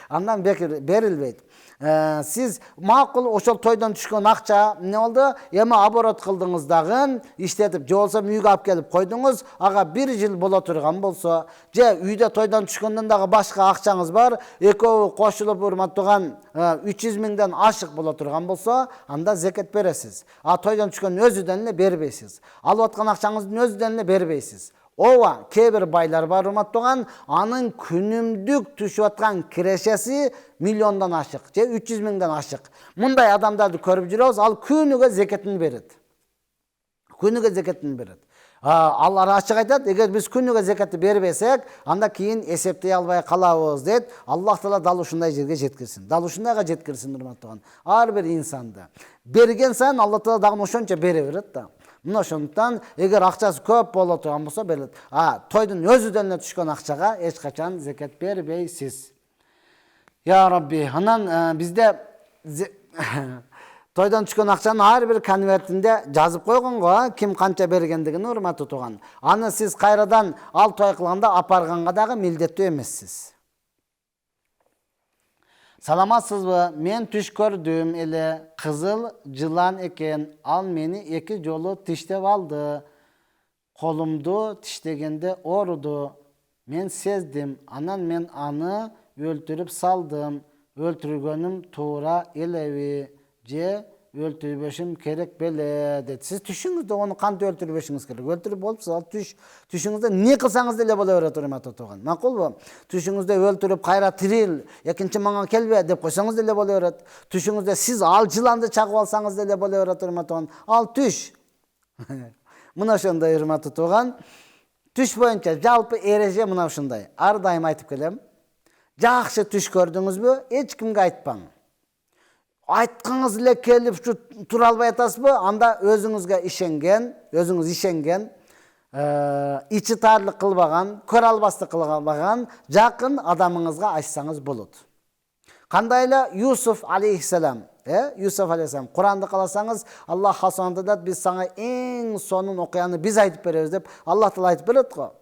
A: andan berilbeyt. Siz makul oşol toydan tüşkön akça ne oldu? Ema aborot kıldınız dagın, işletip, je bolsa müýge alıp gelip koyduňuz, aga 1 jyl bola turgan bolsa, je üýde toydan tüşkönden dagı başga akçaňyz bar, ekowy koşulup urmatly tugan 300 000den aşyk bola turgan bolsa, anda zeket beresiz. Toydan tüşkön özüden ele berbeýsiz. Alyp atgan akçaňyzdyn özüden ele berbeýsiz. Ova kebir baylar bar urmatly tugan, anyň günümdük düşüp atgan kireşesi milyondan aşyk, je 300 000den aşyk. Munday adamdарды körüp jürüyoruz, al küniге zeketini beret. Künige zeketini beret. Allah açık aytat, eger biz künige zeketi berbesek, anda keyin eseptey albay kalabız deyt. Allah Taala dal uşunday jerge jetkirsin. Dal uşundayga jetkirsin urmatly tugan. Har bir insanda bergen saýyn Allah Taala dagы oşonça bere beret da. Mına şondan eger akçası köp bola turgan bolsa belet. Toydun özüden ele tüşkön akçaga hiç kaçan zeket berbeýsiz. Ya Rabbi, anan bizde toydan tüşkön akçanın har bir konvertinde жазып koygun go, kim kança bergendigini urmatly tugan. Аны siz kayradan al toy kılganda aparganga dagı mildettүү emessiz. Salamatsızbı? Men tüş gördüm ele, kızıl jılan eken, al meni 2 jolu tiştep aldı. Kolumdu tiştegende orudu. Men sezdim, anan men anı öldürüp saldım. Öldürgönüm tuğra elevi, je öldürbeşim kerek bele dedi. Siz tüşüňizde onu kantı öldürbeşiňiz kerek. Öldürüp bolupsa al tüşüňizde ne kılsaňyz dele bola beret urmatly tugan. Makul bu? Tüşüňizde öldürüp kayra tiril, ekinçi maňa kelbe dep koysaňyz dele bola beret. Tüşüňizde siz al jylandy çakyp alsaňyz dele bola beret urmatly tugan. Al tüş. Mına şonday urmatly tugan. Tüş boýunça jalpy ereje mına şonday. Ar daýym aýtyp kelem. Jakşı tüş gördüňizmi? Hiç kimge aýtpaň. Aytkaňyz ile kelip şu tura alбай atasызбы? Anda özüňizge işengen, içi tarlyk kılbagan, kör albaslyk kılbagan jakyn adamyňyzga aýtsaňyz bolat. Kandayla Yusuf aleyhisselam, Yusuf aleyhisselam, Kur'an'da kalasanız Allah hasanında da biz sana en sonun okuyanı biz aýtyp bereriz dep Allah Taala aýtyp berет go.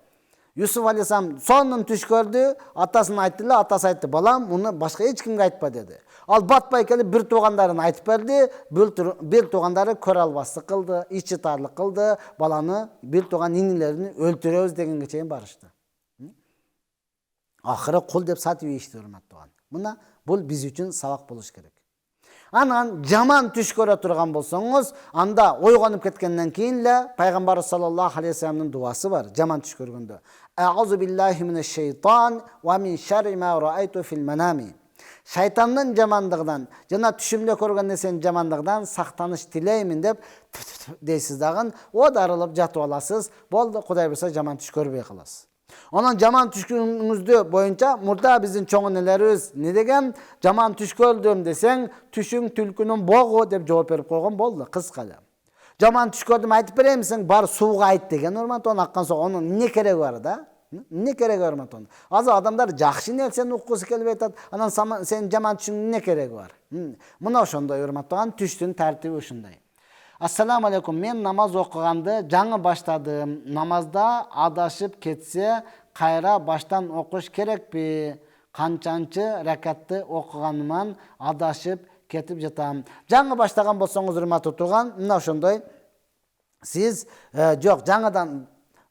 A: Yusuf aleyhisselam sonun tüş gördü, atasyna aýtdylar, atası aýtdy, balam, bunu başka hiç kimge aýtpa dedi. Al batpay kelip bir tuğandaryna aýtyp berdi, bir tuğandary kör albaslyk kıldı, içi tarlyk kıldı, balany bir tuğan ninilerini öldüröbüz degenge çeyin barıştı. Ahire kul dep satyp işti urmatly tugan. Mına bul biz üçün sabak boluş gerek. Anan jaman tüş göre turgan bolsoňuz, anda oýganyp ketkenden keyinle Paýgambar sallallahu aleyhi ve sellem'in duası var jaman tüş görgünde. A'uzu billahi mineşşeytan ve min şerri ma ra'aytu fil manami. Şaytanın jamandygydan, jana tüşümde görgen nesen jamandygdan saktanyş dileýmin dep deysiz dagın, o darılıp jatyp alasız. Boldu, Hudaý berse jaman tüş görbey kalasız. Onun jaman tüşkünüzde boyunca murda bizim çoğun nelerimiz ne degen? Jaman tüş gördüm desen tüşün tülkünün boğu dep jogap berip koygan boldu kıskalı. Jaman tüş gördüm aýtyp beremmiň, bar suwga aýt degen urmat onu akkan soň onun ne keregi var da? Ne keregi var urmat onu? Az adamlar jakşı nelsen ukusy kelip aýtat, anan sen jaman tüşüň ne keregi var? Muna oşondoy urmat tugan tüştün tertibi uşunday. Assalamu alaikum, men namaz okugandy, жаңы başladım. Namazda adaşıp ketse kayra baştan okuş kerekpi? Kançançı rekatты okuganımdan adaşıp ketip jatam. Жаңы баштаган болсоңуз урматтуу турган, мына ошондой siz жок жаңыдан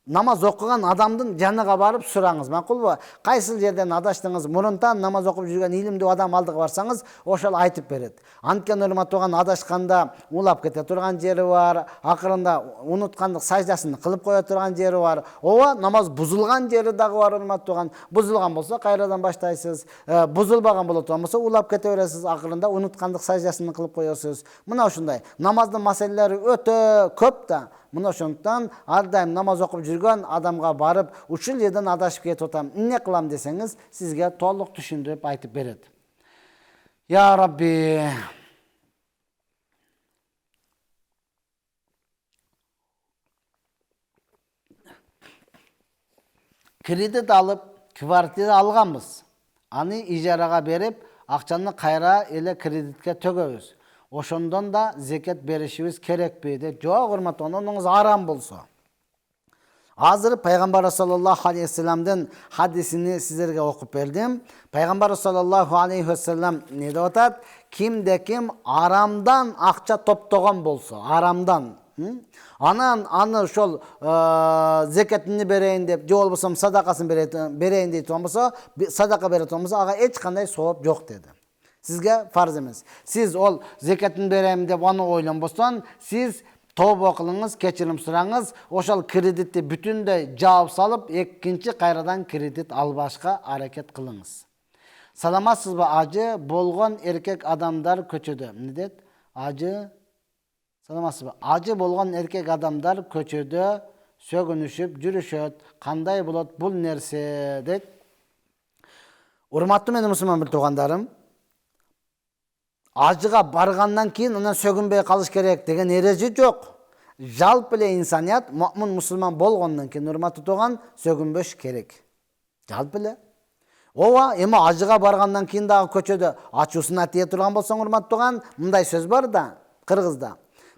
A: намаз окуган адамдын жаныга барып сураңыз, макулбу? Кайсыл жерден адаштыңыз? Мурунтан намаз окуп жүргөн илимдүү адам алдыга барсаңыз, ошол айтып берет. Анткени урматтууган адашканда улап кете турган жери бар, акырында унуткандык саждасын кылып кое турган жери бар. Ооба, намаз бузулган жери дагы бар урматтууган. Бузулган болсо кайрадан баштайсыз. Бузулбаган боло турган болсо улап кете бересиз, акырында унуткандык саждасын кылып коесуз. Мына ушундай. Намаздын маселелери өтө көп да. Мына ошондуктан ар дайым намаз окуп жүргөн адамга барып, ушул жерден адашып кетип атам. Эмне кылам десеңиз, сизге толук түшүндүрүп айтып берет. Я Рабби. Кредит алып, квартира алганбыз. Аны ижарага берип, акчаны кайра эле кредитке төгөбүз. Ошондон да зекет беришибиз керекпи деп. Жок, урматтуу, онуңуз арам болсо. Азыр Пайгамбар саллаллаху алейхи вассаламдын хадисини сиздерге окуп бердим. Пайгамбар саллаллаху алейхи вассалам не деп атат? Кимде ким арамдан акча топтогон болсо, арамдан, анан аны ошол зекетini берейин деп, же болбосо садакасын берейин дейт болсо, садака берет болсо, ага эч кандай сооп жок деди. Sizge farz emez. Siz ol zekatını bereyim dep onu oylanbosan, siz tövbe kılыңыз, keçirim surаңыз, oşal kreditni bütünde cevap salıp, ekkinci kayradan kredit albaşka hareket kılыңыз. Salamatsız mı acı, bolgon erkek adamlar köçödü. Ne det? Acı, salamatsız mı? Acı bolgon erkek adamlar köçödü, sögünüşüp, jürüşöt, kanday bulat bul nerse det. Urmatlı meni Müslüman bir tuğandarım. Acıga bargandan keyin ondan sөгүнбөй kalış керек деген ereji жок. Жалпы эле инсаният муъмин мусулман болгондон кийин урматтуу туган сөгүнбөш керек. Жалпы эле. Ооба, эми ажыга баргандан кийин дагы көчөдө ачуусуна тие турган болсоң урматтуу туган, мындай сөз бар да, кыргызда.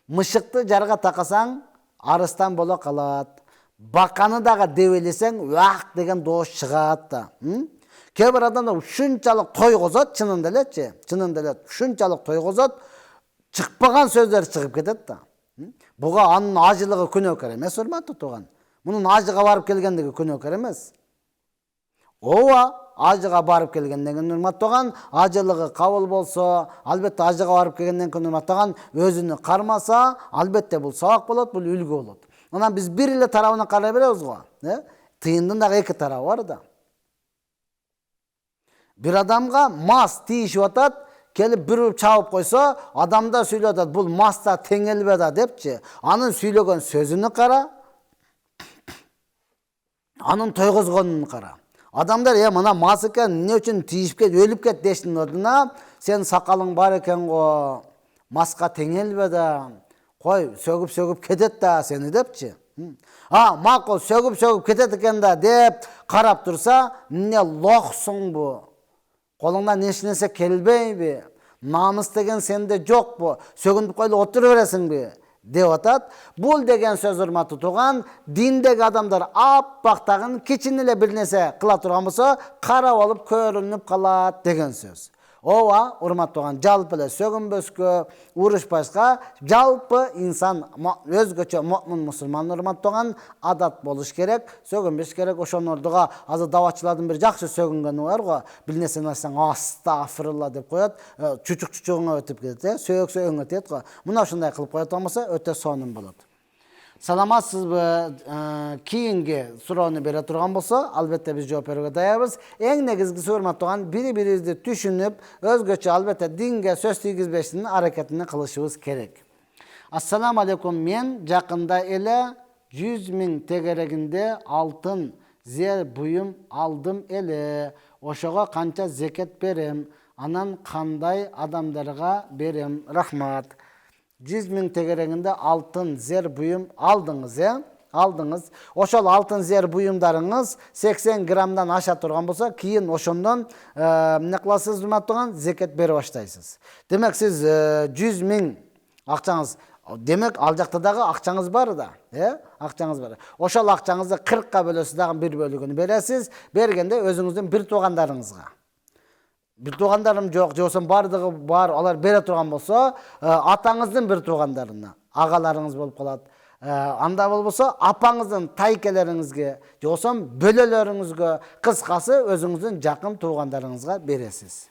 A: Мышыкты жарга такасаң, арыстан боло калат. Баканы дагы дебелесең, уак деген доош чыгат да. Кейбір адамдар ушунчалык тойгозот, чынында элечи, чынында эле ушунчалык тойгозот, чыкпаган сөздөр чыгып кетет да. Буга анын ажылыгы күнөөкөр эмес, урматтуу туган. Мунун ажыга барып келгендиги күнөөкөр эмес. Ооба, ажыга барып келгенден кийин урматтуу туган, ажылыгы кабыл болсо, албетте ажыга барып келгенден кийин урматтуу туган, өзүнү кармаса, албетте бул сабак болот, бул үлгү болот. Анан биз бир эле тарабына карай беребиз го. Тыйындын дагы эки тарабы бар да. Bir adamga mas tiyişip atat, kelip bir çağıp koysa, adamda söylüyor da bu masta tengelbe da depçi. Anın söylеген sözünü kara, anın toygozgonunu kara. Adamlar ya mana mas eken ne üçün tiyişip ket, ölüp ket deştin orduna, sen sakalın var eken o maska tengelbe da, koy sögüp ketet da seni depçi. Ha, makul sögüp ketet eken da dep karap dursa, ne lohsun bu. Kolundan eşinese kelbeybi, namus degen sende jok bu, sөгүнүп koyup oturuveresin bi, деп atat. Bul degen söz urmatуу tuğan, dindeki adamlar appaktagın kiçin ile bir nese kıla turgan bolsa, karap alıp körünüp kalat degen söz. Ova, urmatуу tuğan, жалпы эле сөгүнбөскө, урушпашка, жалпы insan özgöçө mu'min musulman urmatуу tuğan adat boluş керек, сөгүнбөш керек. Ошонун ордуга азыр даватчылардын бир жакшы сөгүнгөнү бар го. Бир нерсени айтсаң, астагфирулла деп коет, чучук-чучугуңа өтүп кетет, сөөк-сөөңө өтөт го. Мына ушундай кылып коет болмосо өтө сонун болот. Саламатсызбы, кийинги суроону бере турган болсо, албетте биз жооп берүүгө даярбыз. Эң негизгиси урматтуу туган, бири-бирибизди түшүнүп, өзгөчө албетте динге сөз тийгизбештин аракетин кылышыбыз керек. Ассаламу алейкум, мен жакында эле 100 000 тегерегинде алтын зер буюм алдым эле. Ошого канча зекет берем? Анан кандай адамдарга берем? Рахмат. 100 000 тегерегинде алтын зер буюм алдыңыз, алдыңыз. Ошол алтын зер буюмдарыңыз 80 граммдан аша турган болсо, кийин ошондон эмне кыласыз урматтуу туган, зекет бере баштайсыз. Демек сиз 100 000 акчаңыз Demek al жақта дагы акчаңыз бар да, акчаңыз бар. Ошол акчаңызды 40ка бөлөсүз дагы бир бөлүгүн бересиз. Бергенде өзүңүздүн бир туугандарыңызга. Бир туугандарым жок, же бардыгы бар, алар бере турган болсо, атаңыздын бир туугандарына, агаларыңыз болуп калат. Анда болбосо апаңыздын тайкелериңизге, же бөлөлөрүңүзгө, кыскасы өзүңүздүн жакын туугандарыңызга бересиз.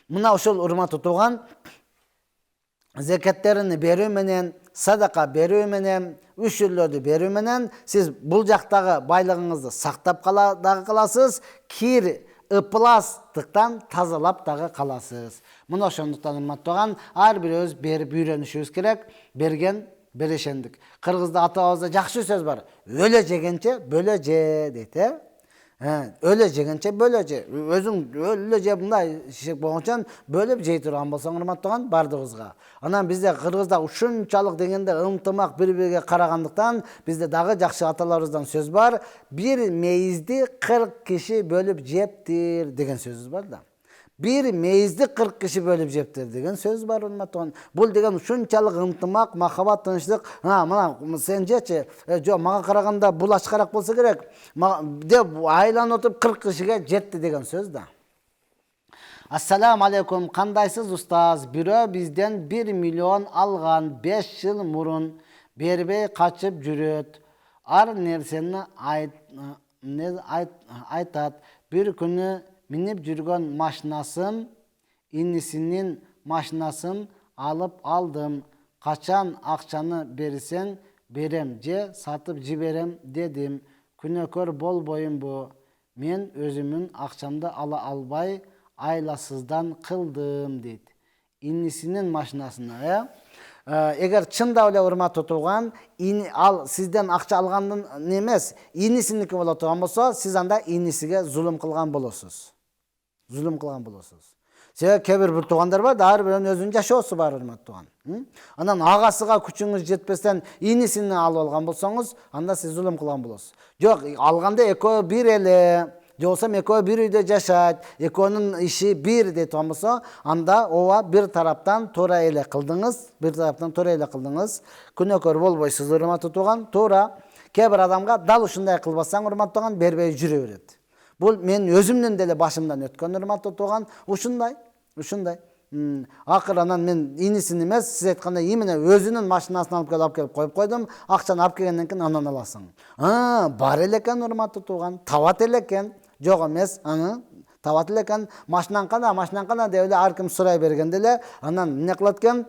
A: Мына ошол урматтуу тууган, зекеттерин берүү менен, садака берүү менен, үшүрлөрдү берүү менен сиз бул жактагы байлыгыңызды сактап дагы каласыз, кир ыпластыктан тазалап дагы каласыз. Мына ошондуктан урматтуу тууган, ар бирөөбүз берип үйрөнүшүбүз керек. Берген берешендик. Кыргызда атабызда жакшы сөз бар. Өлө жегенче бөлө же дейт, Өлө жегенче бөлө же. Өзүң өлө же мындай шишек болгончон бөлүп жей турган болсоң урматтуу тууган бардыгыбызга. Анан бизде Кыргызда ушунчалык дегенде ынтымак бири-бириге карагандыктан бизде дагы жакшы аталарыбыздан сөз бар. Бир мейизди 40 киши бөлүп жептир деген сөзүбүз бар да. Бир мейизди 40 киши бөлүп жептир деген сөз бар урматтуу тууган. Бул деген ушунчалык ынтымак, махабат, тынчтык. Мына сен жечи, жок мага караганда бул ачкараак болсо керек деп айланып отуруп 40 кишиге жетти деген сөз да. Ассаламу алейкум, кандайсыз устаз? Бирөө бизден 1 миллион алган 5 жыл мурун бербей качып жүрөт. Ар нерсени айтат. Бир күнү минип жүргөн машинасын, инисинин машинасын алып алдым. Качан акчаны берсең берем же сатып жиберем дедим. Күнөөкөр болбоймбу? Мен өзүмүн акчамды ала албай айласыздан кылдым дейт. Инисинин машинасына, Эгер чындап эле урматтуу тууган, ал сизден акча алгандын эмес, инисиники боло турган болсо, сиз анда инисиге зулум кылган болосуз. Себеби кээ бир туугандар бар, ар бирөөнүн өзүнүн жашоосу бар урматтуу тууган. Анан агасыга күчүңүз жетпестен инисини алып алган болсоңуз, анда сиз зулум кылган болосуз. Жок, алганда экөө бир эле, же болсо экөө бир үйдө жашайт, экөөнүн иши бир дейт турган болсо, анда ооба бир тараптан туура эле кылдыңыз, Күнөөкөр болбойсуз урматтуу тууган. Туура кээ бир адамга дал ушундай кылбасаң урматтуу тууган бербей жүрө берет. Бул мен өзүмдүн деле башымдан өткөн урматтуу тууган, ушундай. Акыр анан мен инисин эмес, сиз айткандай именно өзүнүн машинасын алып келип коюп койдум. Акчаны алып келгенден кийин анан аласың. Бар элекен урматтуу тууган, табат элекен. Жок эмес, табат элекен. Машинаң кана деп эле ар ким сурай бергенде эле анан эмне кылат экен?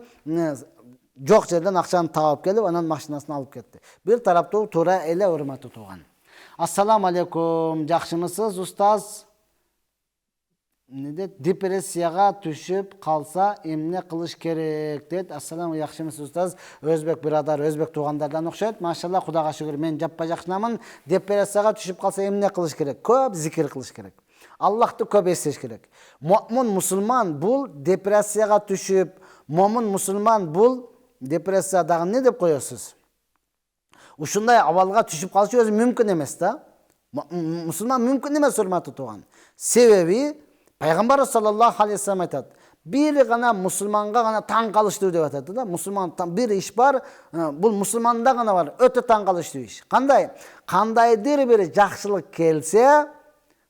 A: Жок жерден акчаны таап келип, анан машинасын алып кетти. Бир тараптуу туура эле урматтуу тууган. Ассаламу алейкум, жакшымысыз устаз? Депрессияга түшүп калса эмне кылыш керек дейт. Ассаламу, жакшымысыз устаз? Өзбек бирадар, өзбек туугандардан окшойт. Машалла, Кудайга шүгүр, мен жаппай жакшынамын. Депрессияга түшүп калса эмне кылыш керек? Көп зикир кылыш керек. Аллахты көп эстеш керек. Момун мусулман бул депрессияга түшүп, момун мусулман бул депрессия дагы эмне деп коесуз? Ушундай абалга түшүп калышы өзү мүмкүн эмес да. Мусулман мүмкүн эмес урматтуу тууган. Себеби Пайгамбар саллаллаху алейхи вассалам айтат, бир гана мусулманга гана таң калыштуу деп атат да. Мусулман бир иш бар, бул мусулманда гана бар, өтө таң калыштуу иш. Кандай? Кандайдыр бир жакшылык келсе,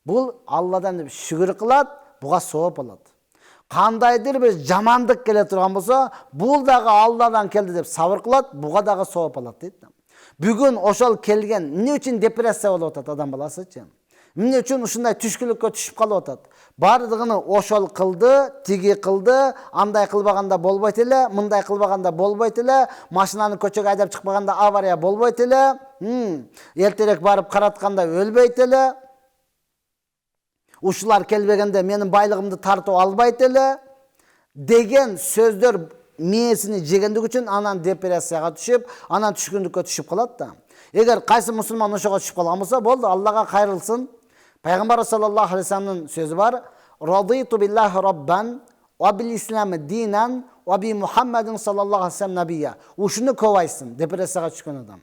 A: бул Алладан деп шүгүр кылат, буга сооп алат. Кандайдыр бир жамандык келе турган болсо, бул дагы Алладан келди деп сабыр кылат, буга дагы сооп алат дейт. Бүгүн ошол келген, эмне үчүн депрессия болуп атат адам баласычы? Эмне үчүн ушундай түшкүлүккө түшүп калып атат? Бардыгыны ошол кылды, тиги кылды, андай кылбаганда болбойт эле, мындай кылбаганда болбойт эле, машинаны көчөгө айдап чыкпаганда авария болбойт эле, эртерээк барып каратканда өлбөйт эле. Ушулар келбегенде менин байлыгымды тартып албайт эле деген сөздөр мээсини жегендик үчүн анан депрессияга түшүп, анан түшкүндүккө түшүп калат да. Эгер кайсы мусулман ошого түшүп калган болсо, болду, Аллага кайрылсын. Пайгамбар саллаллаху алейхи вассаламдын сөзү бар: "Радиту биллахи раббан ва бил ислами динан ва би Мухаммадин саллаллаху алейхи вассалам набия." Ушуну көп айтсын депрессияга түшкөн адам.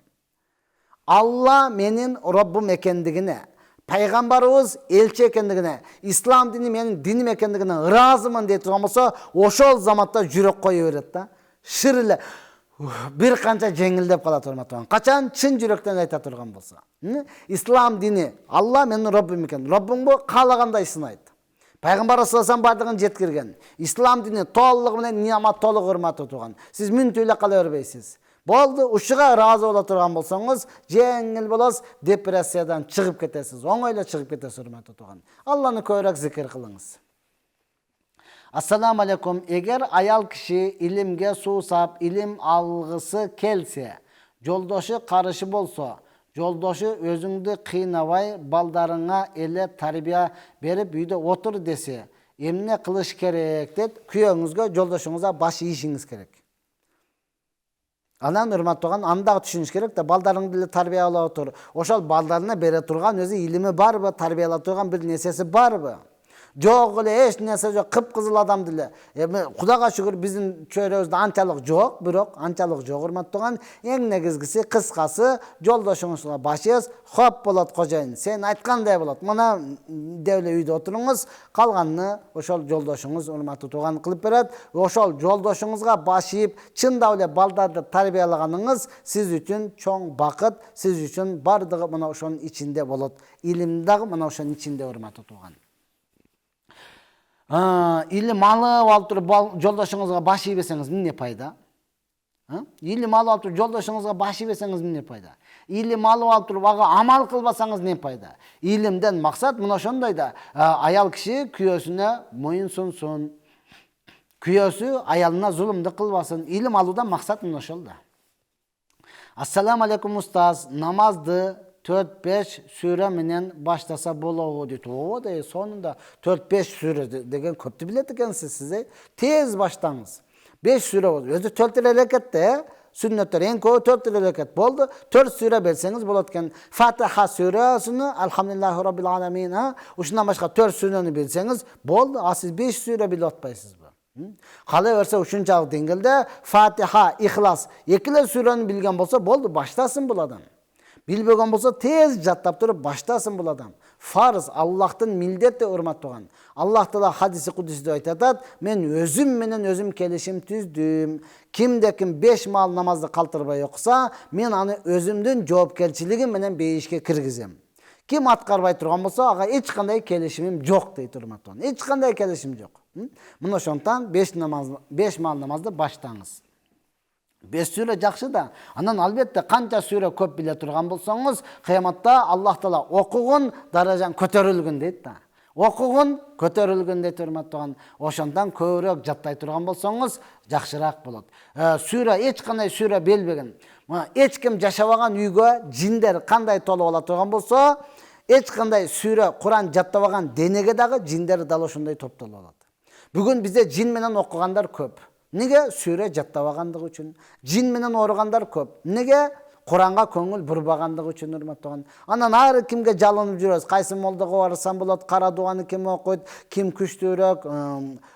A: Алла менин Роббум экендигине, Пайгамбарыбыз элчи экендигине, ислам дини менин диним экендигине ыраазымын дей турган болсо, ошол заматта жүрөк кое берет да. Шыр эле bir kança жеңилдеп калат урматтаган. Качан чын жүрөктөн айта турган болсо. Ислам дини, Алла менин Роббим экен. Роббим бу каалагандай сынайт. Пайгамбар саллаллаху бардыгын жеткирген. Ислам дини толугу менен ниямат толук урматтуу турган. Сиз мүнтү эле кала бербейсиз. Болду, ушуга ыраазы боло турган болсоңуз, жеңил болосуз, депрессиядан чыгып кетесиз. Оңойло чыгып кетесиз урматтуу турган. Алланы көбүрөөк зикир кылыңыз. Assalamu alaikum. Eğer ayal kişi ilimge suusap, ilim algısı kelse, joldoşu karışı bolsa, joldoşu özüңdü kıynabay, baldarına ele tarbiya berip үйde otur dese, emne kılış kerek dep, kүйөөңүзгө, joldoşuңuza baş iyişiңiz kerek. Анан урматтаган андагы түшүнүш керек да, балдарыңды эле тарбиялап отур. Ошол балдарына бере турган өзү илими барбы, тарбиялап турган бир нерсеси барбы? Жок эле эч нерсе жок, кыпкызыл адам деле. Эми Кудайга шүгүр биздин чөйрөбүздө анчалык жок, бирок анчалык жок урматтаган эң негизгиси, кыскасы, жолдошуңузга башыңыз хоп болот кожоюн. Сен айткандай болот. Мына деп эле үйдө отуруңуз, калганын ошол жолдошуңуз урматтуу туган кылып берет. Ошол жолдошуңузга баш ийип, чындап эле балдарды тарбиялаганыңыз сиз үчүн чоң бакыт, сиз үчүн бардыгы мына ошонун ичинде болот. Илим дагы мына ошонун ичинде урматтуу туган. Илим алып алып туруп жолдошуңузга баш ийбесеңиз эмне пайда? Илим алып алып туруп жолдошуңузга баш ийбесеңиз эмне пайда? Илим алып алып туруп ага амал кылбасаңыз эмне пайда? Илимден максат мына ошондой да. Аял киши күйөөсүнө моюн сунсун. Күйөөсү аялына зулумду кылбасын. Илим алуудан максат мына ошол да. Assalamu alaikum устаз, намазды 4-5 сүре менен баштаса болобу дейт. Оо дейт, сонунда 4-5 сүре деген көптү билет экенсиз сиз. Тез баштаңыз. 5 сүре болду. Өзү 4 рекетте, сүннөттөр эң көбү 4 рекет болду. 4 сүре берсеңиз болот экен. Фатиха сүрөсүнү, Алхамдулиллахи раббил аламин, ушундан башка 4 сүрөнү билсеңиз болду. А сиз 5 сүре билип атпайсызбы? Кала берсе ушунчалык деңгээлде Фатиха, Ихлас, экиле сүрөнү билген болсо болду, баштасын бул адам. Билбеген болса тез жаттап туруп баштасын бул адам. Фарз Аллахтын милдети урматтаган. Аллах Таала хадиси кудусиде айтат, мен өзүм менен өзүм келишим түздүм. Кимде ким 5 мал намазды калтырбай окуса, мен аны өзүмдүн жоопкерчилигим менен бейишке киргизем. Ким аткарбай турган болсо, ага эч кандай келишимим жок дейт урматтаган. Эч кандай келишим жок. Мына ошондон 5 мал намазды баштаңыз. 5 сүре жакшы да. Анан албетте канча сүре көп биле турган болсоңуз, кыяматта Аллах Таала окугун даражаң көтөрүлгөн дейт да. Окугун көтөрүлгөн дейт урматтаган. Ошондон көбүрөөк жаттай турган болсоңуз, жакшыраак болот. Сүре эч кандай сүре билбеген. Эч ким жашабаган үйгө жиндер кандай толуп ала турган болсо, эч кандай сүре Куран жаттабаган денеге дагы жиндер дал ошондой топтолуп алат. Бүгүн бизде жин менен окугандар көп. Неге? Сүре жаттабагандыгы үчүн. Жин менен ооругандар көп. Неге? Куранга көңүл бурбагандыгы үчүн урматтаган. Анан ар кимге жалынып жүрөбүз. Кайсы молдого барсам болот, кара дуаны ким окуйт, ким күчтүүрөөк,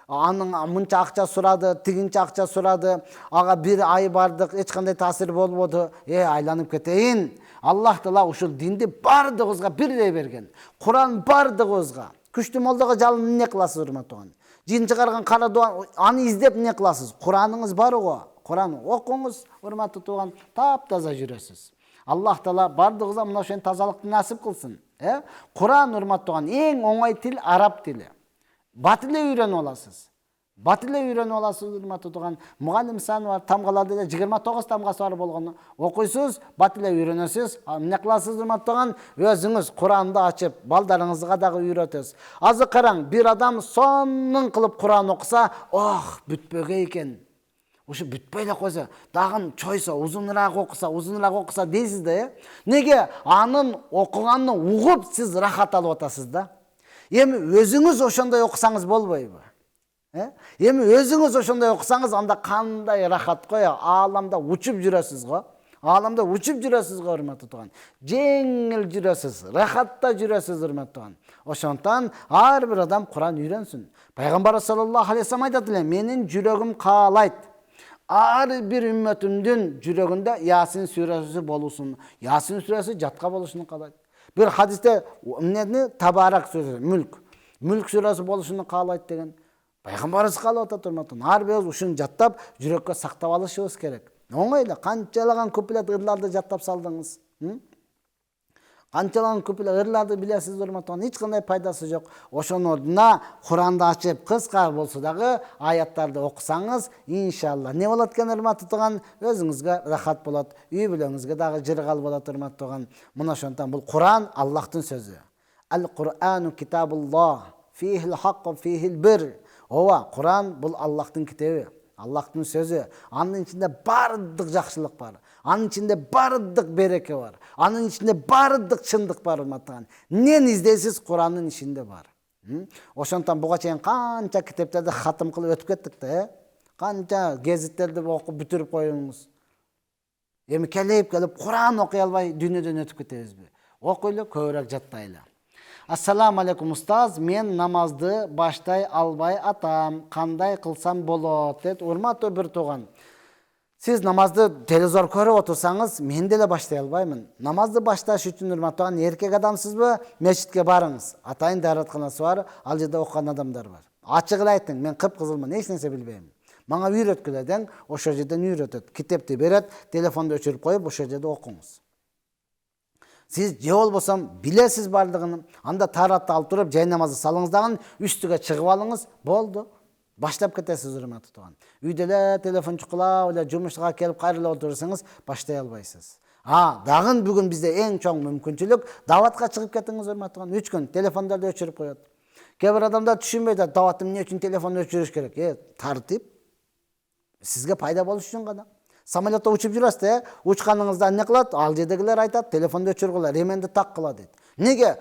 A: анын мынча акча сурады, тигинче акча сурады, ага бир ай бардык, эч кандай таасир болбоду. Айланып кетейин. Аллах Таала ушул динди бардыгыбызга бирдей берген. Куран бардыгыбызга. Күчтүү молдого жалынып эмне кыласыз урматтаган? Жин чыгарган кара дуан, аны издеп эмне кыласыз? Кураныңыз бар го. Куран окуңуз, урматтуу туган, таптаза жүрөсүз. Аллах Таала бардыгыбызга мына ошон тазалыкты насип кылсын. Куран урматтуу туган, эң оңой тил араб тили. Бат эле үйрөнүп аласыз. Бат эле үйрөнүп аласыз, урматтуу туган. Мугалим саны бар, тамгаларды эле 29 тамгасы бар болгону. Окуйсуз, бат эле үйрөнөсүз. Эмне кыласыз, урматтуу туган? Өзүңүз Куранды ачып, балдарыңызга дагы үйрөтөсүз. Азыр караң, бир адам сонун кылып Куран окуса, бүтпөгөй экен. Ушу бүтпөй эле койсо, дагы чойсо, узунураак окуса дейсиз да, Неге? Анын окуганын угуп сиз рахат алып атасыз да. Эми өзүңүз ошондой окусаңыз болбойбу? Эми өзүңүз ошондой окусаңыз, анда кандай рахат кой, ааламда учуп жүрөсүз го. Ааламда учуп жүрөсүз го, урматтуу туган. Жеңил жүрөсүз, рахатта жүрөсүз, урматтуу туган. Ошондон ар бир адам Куран үйрөнсүн. Пайгамбар саллаллаху алейхи вассалам айтат эле, менин жүрөгүм каалайт. Ар бир үммөтүмдүн жүрөгүндө Ясин сүрөсү болушун, Ясин сүрөсү жатка болушун каалайт. Bir hadiste emneni tabarak sözü, mülk suresi boluşunu kaalayт деген. Пайгамбарыбыз каалап атат урматтан. Ар бирибиз ушуну жаттап, жүрөккө сактап алышыбыз керек. Оңой эле, канчалаган куплет ырларды жаттап салдыңыз. Канчалаган куплет ырларды билесиз урматтан, эч кандай пайдасы жок. Ошонун ордуна Куранды ачып, кыска болсо дагы аяттарды окусаңыз, иншалла не болот экен урматтуу туган, өзүңүзгө рахат болот, үй бүлөңүзгө дагы жыргал болот урматтуу туган. Мына ошондон бул Куран Аллахтын сөзү. Ал-Курану китабуллах, фихил хакк, фихил бир. Ова, Куран бул Аллахтын китеби, Аллахтын сөзү. Анын ичинде бардык жакшылык бар. Анын ичинде бардык береке бар. Анын ичинде бардык чындык бар урматтаган. Нени издейсиз, Курандын ичинде бар. Ошондон буга чейин канча китептерди хатым кылып өтүп кеттик да, канча гезиттерди окуп бүтүрүп коюңуз. Эми келип Куран окуй албай дүйнөдөн өтүп кетебизби? Окуйлу, көбүрөөк жаттайлы. Ассаламу алейкум устаз, мен намазды баштай албай атам, кандай кылсам болот деп. Урматтуу бир тууган, сиз намазды телевизор көрүп отурсаңыз, мен деле баштай албаймын. Намазды башташ үчүн урматтуу эркек адамсызбы, мечитке барыңыз. Атайын дааратканасы бар, ал жерде окуган адамдар бар. Ачык эле айтың, мен кып-кызылмын, эч нерсе билбейм. Мага үйрөткүлө дең, ошол жерден үйрөтөт. Китепти берет, телефонду өчүрүп коюп, ошол жерде окуңуз. Сиз же болбосом билесиз бардыгын, анда таратты алып туруп, жай намазды салыңыз дагы, үстүгө чыгып алыңыз, болду. Баштап кетесиз урматтуу туган. Үйдө эле телефон чукулап эле жумушка келип кайрылып отурсаңыз, баштай албайсыз. Дагы бүгүн бизде эң чоң мүмкүнчүлүк даватка чыгып кетиңиз урматтуу туган. 3 күн телефондорду өчүрүп коет. Кээ бир адамдар түшүнбөйт, даватты эмне үчүн телефонду өчүрүш керек? Тартип сизге пайда болуш үчүн гана. Самолетто учуп жүрөсүз, учканыңызда эмне кылат? Ал жердегилер айтат, телефонду өчүргүлөр, ременди так кыла дейт. Неге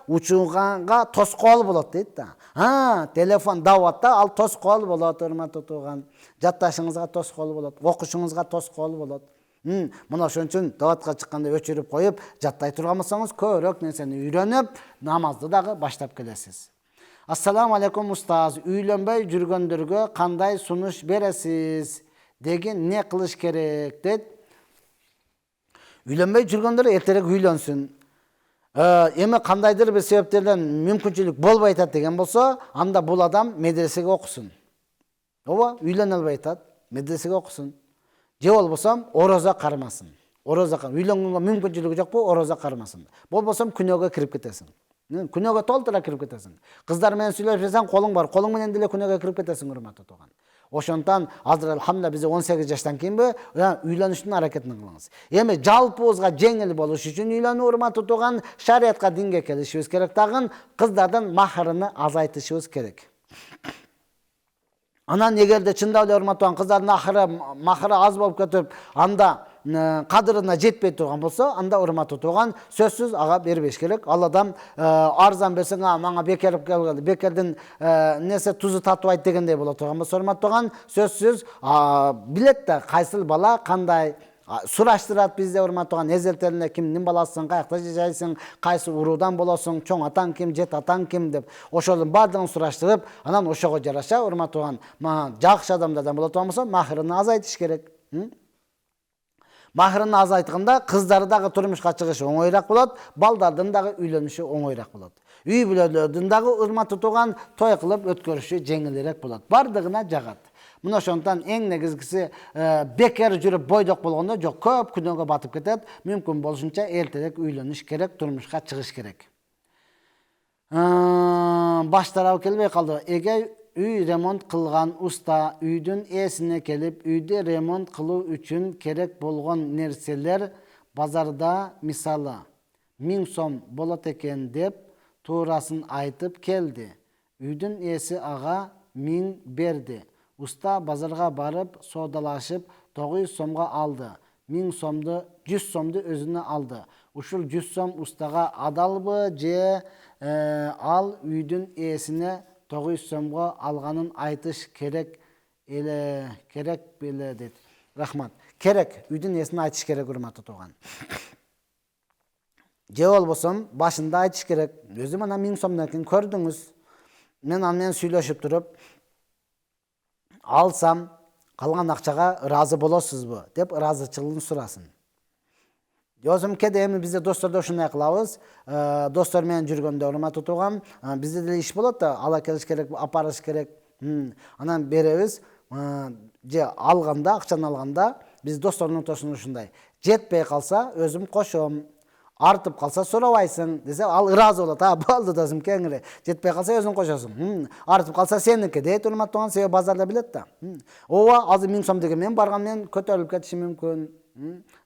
A: учуганга тоскоол болот дейт да. Телефон даватта ал тоскоол болот, урматтуу туган. Жатташыңызга тоскоол болот, окушуңузга тоскоол болот. Мына ошон үчүн даватка чыкканда өчүрүп коюп, жаттай турган болсоңуз, көбүрөөк нерсени үйрөнүп, намазды дагы баштап келесиз. Ассаламу алейкум устаз, үйлөнбөй жүргөндөргө кандай сунуш бересиз? Деген не кылыш керек дейт. Үйлөнбөй жүргөндөр эртерээк үйлөнсүн. Эми кандайдыр бир себептерден мүмкүнчүлүк болбой атат деген болсо, анда бул адам медресеге окусун. Ооба, үйлөнө албай атат, медресеге окусун. Же болбосом орозо кармасын. Үйлөнгөнгө мүмкүнчүлүгү жокпу, орозо кармасын. Болбосом күнөөгө кирип кетесиң. Күнөөгө толтура кирип кетесиң. Кыздар менен сүйлөшүп жүрсөң, колуң бар, колуң менен деле күнөөгө кирип кетесиң, урматтуу туган. Ошондон азыр алхамдулилlah бизде 18 жаштан кийинби үйлөнүштүн аракетин кылыңыз. Эми жалпыбызга жеңил болуш үчүн үйлөнүү, урматтуу туган, шариятка, динге келишибиз керек дагы, кыздардын махрын азайтышыбыз керек. Анан эгерде чындап эле урматтуу туган, кыздардын махры аз болуп кетип, анда кадырына жетпей турган болсо, анда урматтуу туган, сөзсүз ага бербеш керек. Ал адам арзан берсең, мага бекер келди, бекердин несе тузу татыбайт дегендей болот турган болсо, урматтуу туган, сөзсүз билет да кайсыл бала кандай сураштырат бизде, урматтуу туган, эзелтерине кимдин баласысың, каякта жашайсың, кайсы уруудан болосуң, чоң атаң ким, жет атаң ким деп, ошолордун бардыгын сураштырып, анан ошого жараша, урматтуу туган, жакшы адамдардан болот турган болсо, махрын азайтыш керек. Махрын азайтканда кыздары дагы турмушка чыгышы оңойраак болот, балдардын дагы үйлөнүшү оңойраак болот. Үй бүлөлөрдүн дагы урматтуу туган, той кылып өткөрүшү жеңилирээк болот. Бардыгына жагат. Мына ошондон эң негизгиси бекер жүрүп бойдок болгондо жок, көп күнөөгө батып кетет. Мүмкүн болушунча эртерээк үйлөнүш керек, турмушка чыгыш керек. Баштарабы келбей калды. Эге үй ремонт кылган уста үйдүн ээсине келип, үйдө ремонт кылуу үчүн керек болгон нерселер базарда мисалы 1000 сом болот экен деп туурасын айтып келди. Үйдүн ээси ага 1000 берди. Уста базарга барып соодалашып 900 сомго алды. 1000 сомду, 100 сомду өзүнө алды. Ушул 100 сом устага адалбы же ал үйдүн ээсине 900 сомго алганын айтыш керек беле дейт. Рахмат. Керек, үйдүн ээсине айтыш керек, урматтуу туган. Же болбосом башында айтыш керек. Өзү мына 1000 сомдон кийин көрдүңүз. Мен аны менен сүйлөшүп туруп, алсам, калган акчага ыраазы болосузбу деп ыраазычылыгын сурасын. Өзüm кеде эми бизде достордо ушундай кылабыз. Достор менен жүргөндө урматтуу тууган, бизде деле иш болот да, ала келиш керек, апарыш керек. Анан беребиз. Же алганда, акчаны алганда биз достордун ортосунда ушундай. Жетпей калса өзүм кошом. Артып калса сурабайсың десе, ал ыраазы болот. Болду досум кеңири. Жетпей калса өзүң кошосуң. Артып калса сеники дейт, урматтуу тууган, себеби базарда билет да. Ооба, азыр 1000 сом деген мен барган менен көтөрүлүп кетиши мүмкүн.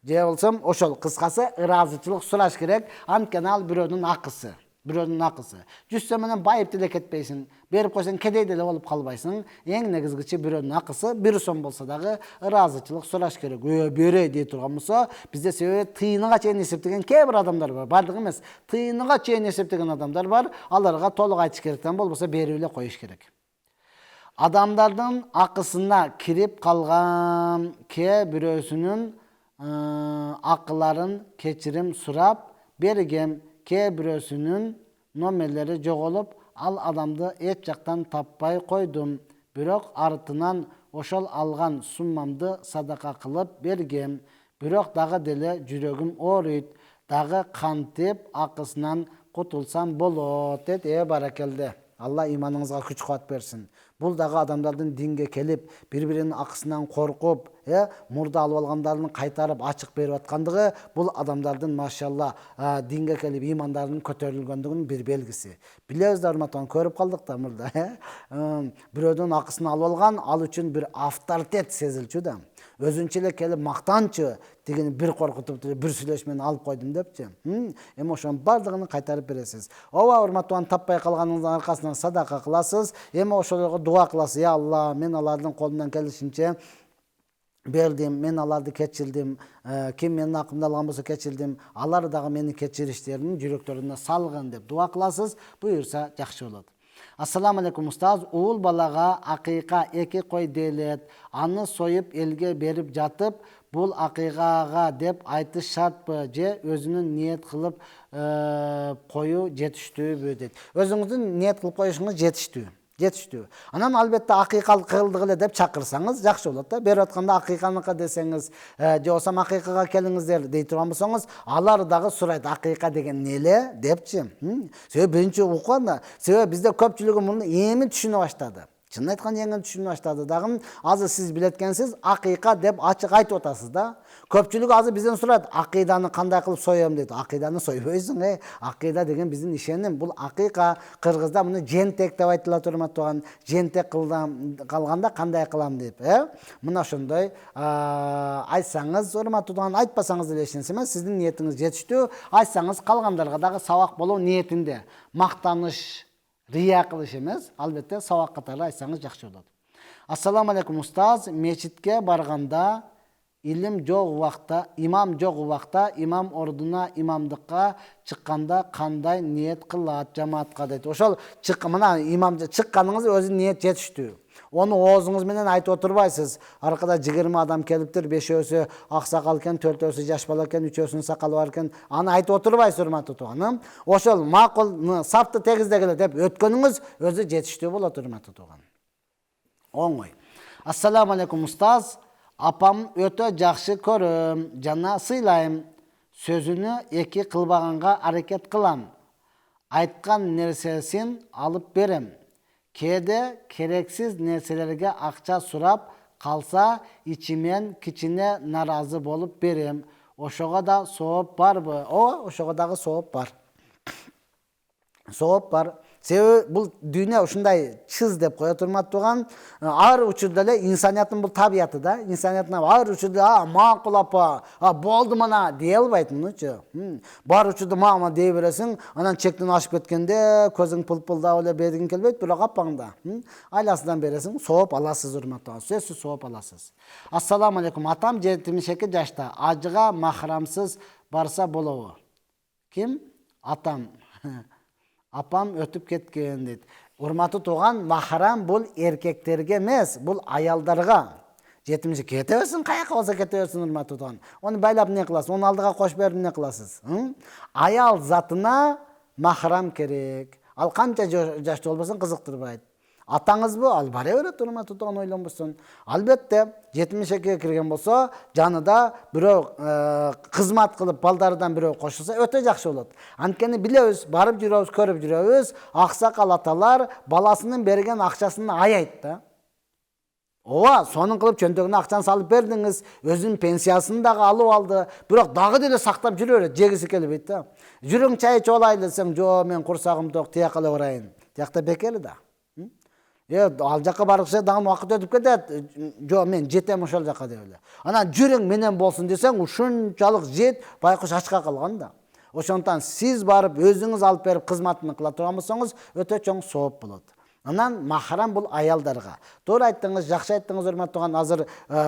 A: Же болсом ошол кыскасы ыраазычылык сураш керек. Анткени ал бирөөнүн акысы. 100 сом менен байып деле кетпейсиң. Берип койсоң кедей деле болуп калбайсың. Эң негизгичи бирөөнүн акысы 1 сом болсо дагы ыраазычылык сураш керек. Берей дей турган болсо, бизде себеби тыйыныга чейин эсептеген кээ бир адамдар бар. Бардыгы эмес. Тыйыныга чейин эсептеген адамдар бар. Аларга толук айтыш керектен болбосо берип эле коюш керек. Адамдардын акысына кирип калган кээ бирөөсүнүн акыларын кечирим сурап бергем. Кээ бирөөсүнүн номерлери жоголуп, ал адамды эч жактан таппай койдум. Бирок артынан ошол алган суммамды садака кылып бергем. Бирок дагы деле жүрөгүм ооруйт. Дагы кантип акысынан кутулсам болот дейт. Баракелде. Алла иманыңызга күч кубат берсин. Бул дагы адамдардын динге келип, бири-биринин акысынан коркуп, мурда алып алгандарын кайтарып ачык берип аткандыгы бул адамдардын машалла динге келип имандарынын көтөрүлгөндүгүнүн бир белгиси. Билебиз да, урматтуу, көрүп калдык да мурда. Бирөөдөн акысын алып алган, ал үчүн бир авторитет сезилчү да. Өзүнчө эле келип мактанчы, дегени бир коркутуп, бир сүйлөш менен алып койдум депчи. Эми ошонун бардыгын кайтарып бересиз. Ооба, урматтуу, таппай калганыңыздын аркасынан садака кыласыз. Эми ошолорго дуа кыласыз. Я Алла, мен алардын колунан келишинче бердим, мен аларды кечирдим, ким менин акымды алган болсо кечирдим, алар дагы мени кечириштерин жүрөктөрүнө салгын деп дуа кыласыз. Буюрса жакшы болот. Ассаламу алейкум устаз. Уул балага акыйка 2 кой делет. Аны союп элге берип жатып, бул акыйкага деп айтыш шартпы же өзүнүн ниет кылып коюу жетиштүүбү дейт. Өзүңүздүн ниет кылып коюшуңуз жетиштүү. Анан албетте акыйкалык кылдык эле деп чакырсаңыз жакшы болот да. Берип атканда акыйканыкы десеңиз, же болсо акыйкага келиңиздер дей турган болсоңуз, алар дагы сурайт акыйка деген эле депчи. Себеби биринчи укканда, себеби бизде көпчүлүгү муну эми түшүнө баштады. Чынын айтканда эң түшүнө баштады. Дагы азыр сиз билеткенсиз акыйка деп ачык айтып атасыз да. Көпчүлүк азыр бизден сурайт, акыйданы кандай кылып соём дейт. Акыйданы сойбойсуң, акыйда деген биздин ишеним. Бул акыйка, кыргызда муну жентек деп айтылат, урматтуу. Жентек калганда кандай кылам деп, Мына ошондой айтсаңыз, урматтуу, айтпасаңыз деле эч нерсе эмес, сиздин ниетиңиз жетиштүү. Айтсаңыз калгандарга дагы сабак болуу ниетинде. Мактаныш, рия кылыш эмес, албетте сабак катары айтсаңыз жакшы болот. Ассаламу алейкум устаз, мечитке барганда илим жок убакта, имам жок убакта, имам ордуна имамдыкка чыкканда кандай ниет кылат жамаатка дейт. Ошол мына имам чыкканыңыз өзү ниет жетиштүү. Onu оозуңуз менен айтып отурбайсыз. Аркада 20 адам келиптир, 5-өөсү аксакал экен, 4-өөсү жаш бала экен, 3-өөсүнүн сакалы бар экен. Аны айтып отурбайсыз, урматтуу тууганым. Ошол макул сапты тегиздегиле деп өткөнүңүз өзү жетиштүү болот, урматтуу тууган. Оңой. Ассаламу алейкум устаз. Апам өтө жакшы көрөм, жана сыйлайм. Сөзүнү эки кылбаганга аракет кылам. Айткан нерсесин алып берем. Кээде керексиз нерселерге акча сурап калса, ичимен кичине наразы болуп берем. Ошого да сооп барбы? Ошого дагы сооп бар. Сооп бар. Себеби бул дүйнө ушундай чыз деп коет, урматтуу тууган. Ар учурда эле инсанияттын бул табияты да. Инсанияттын ар учурда макул апа, болду мана дей албайт мунучу. Бар учурда мама дей бересиң, анан чектен ашып кеткенде көзүң пылпылдап эле бергиң келбейт, бирок апаңда айласынан бересиң, сооп аласыз, урматтуу тууган. Сөзсүз сооп аласыз. Ассаламу алейкум. Атам 72 жашта. Ажыга махрамсыз барса болобу? Ким? Атам. Апам өтүп кеткен дейт. Урматтуу тууган, махрам бул эркектерге эмес, бул аялдарга. 70 кете берсин, каяка болсо кете берсин, урматтуу тууган. Оны байлап не кыласыз? Оны алдыга кош берип не кыласыз? Аял затына махрам керек. Ал канча жаштуу болбосун кызыктырбайт. Атаңыз бу, ал бара берет, урматтуу тууган, ойлонбосун. Албетте 72-ге кирген болсо, жанында бирөө кызмат кылып, балдардан бирөө кошулса, өтө жакшы болот. Анткени билебиз, барып жүрөбүз, көрүп жүрөбүз, аксакал аталар баласынын берген акчасын аябайт да. Ооба, сонун кылып чөнтөгүнө акчаны салып бердиңиз, өзүнүн пенсиясын дагы алып алды, бирок дагы деле сактап жүрө берет, жегиси келбейт да. Жүрүң чай ичип алайлы десең, жо, мен курсагым ток, тияка эле барайын. Тиякта бекер да. Ал жакка барыкча дагы убакыт өтүп кетет. Жо, мен жетем ошол жакка деп эле. Анан жүрүң менен болсун десең, ушунчалык жет байкуш ачка калган да. Ошондон сиз барып өзүңүз алып берип кызматын кыла турган болсоңуз, өтө чоң сооп болот. Анан махрам бул аялдарга. Туура айттыңыз, жакшы айттыңыз, урматтууган. Азыр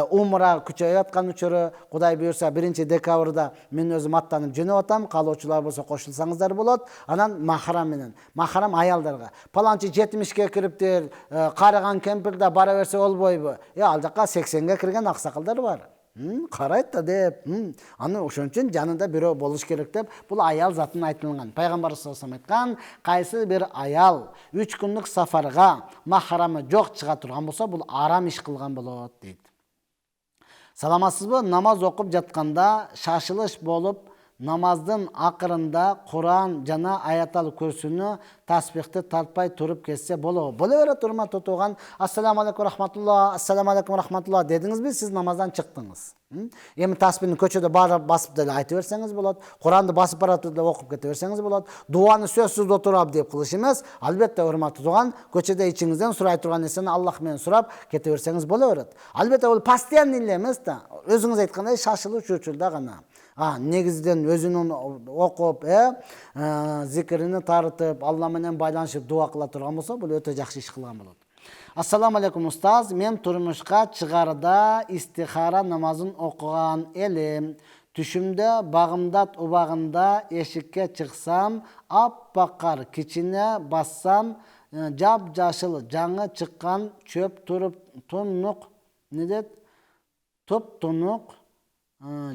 A: умра күчөйүп аткан учуру, Кудай буйрса 1-декабрда мен өзүм аттанып жөнөп атам. Калуучулар болсо кошулсаңыздар болот. Анан махрам менен, махрам аялдарга. Паланчы 70-ке кириптир, карыган кемпир да бара берсе болбойбу? Ал жакка 80-ге кирген аксакалдар бар. Карайт да деп. Аны ошон үчүн жанында бирөө болуш керек деп, бул аял затын айтылган. Пайгамбар саллаллаху алейхи айткан, кайсы бир аял 3 күндүк сафарга махрамы жок чыга турган болсо, бул арам иш кылган болот дейт. Саламатсызбы? Намаз окуп жатканда шашылыш болуп, намаздын акырында Куран жана аятал күрсүнү таспихти тартпай туруп кетсе болобу? Боло берет, урматтуу тууган. Ассаламу алейкум рахматулла, ассаламу алейкум рахматулла дедиңизби, сиз намаздан чыктыңыз. Эми таспихти көчөдө барып басып деле айтып берсеңиз болот. Куранды басып баратып деле окуп кете берсеңиз болот. Дуаны сөзсүз отуруп деп кылыш эмес. Албетте, урматтуу тууган, көчөдө ичиңизден сурай турган нерсени Аллах менен сурап кете берсеңиз боло берет. Албетте, бул постоянный эле эмес да. Өзүңүз айткандай шашылыш учурда гана. Негизден өзүнүн окуп, зикирини тартып, Алла менен байланышып дуа кыла турган болсо, бул өтө жакшы иш кылган болот. Ассаламу алейкум устаз, мен турмушка чыгарда истихара намазын окуган элем. Түшүмдө багымдат убагында эшикке чыксам, аппак кар кичине бассам, жап-жашыл жаңы чыккан чөп туруп тунук, туп-тунук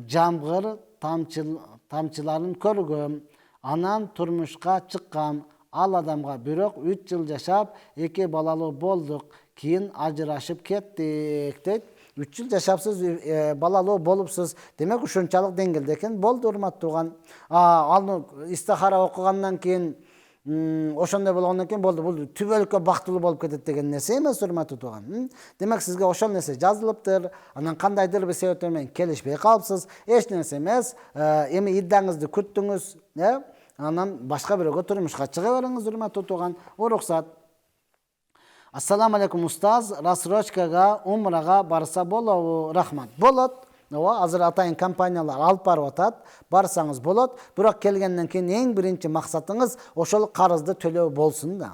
A: жамгыр тамчыларын көргөм. Анан турмушка чыккам. Ал адамга бирок 3 жыл жашап, 2 балалуу болдук. Кийин ажырашып кеттик дейт. 3 жыл жашапсыз, балалуу болупсуз. Демек ушунчалык деңгээлде экен. Болду, урматтууган. Ал истихара окугандан кийин ошондой болгондон кийин болду. Бул түбөлүккө бактылуу болуп кетет деген нерсе эмес, урматтуу тууган. Демек сизге ошол нерсе жазылыптыр. Анан кандайдыр бир себептер менен келишпей калыпсыз. Эч нерсе эмес. Эми иддаңызды күттүңүз, анан башка бирөөгө турмушка чыга бериңиз, урматтуу тууган. Уруксат. Ассаламу алейкум устаз, рассрочкага, умрага барса болобу? Рахмат. Болот. Азыр атайын компаниялар алып барып атат, барсаңыз болот. Бирок келгенден кийин эң биринчи максатыңыз ошол карызды төлөө болсун да.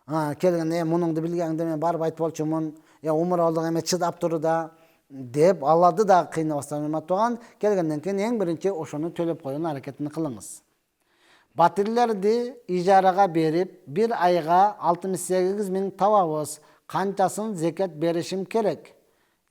A: Келгенде мунуңду билгениңде мен барып айтып болчумун, умра болдук эме чыдап туру да деп аларды да кыйнабастан, урматтууган. Келгенден кийин эң биринчи ошону төлөп коюун аракетин кылыңыз. Батирлерди ижарага берип, bir айга 68 000 табабыз. Канчасын зекет беришим керек?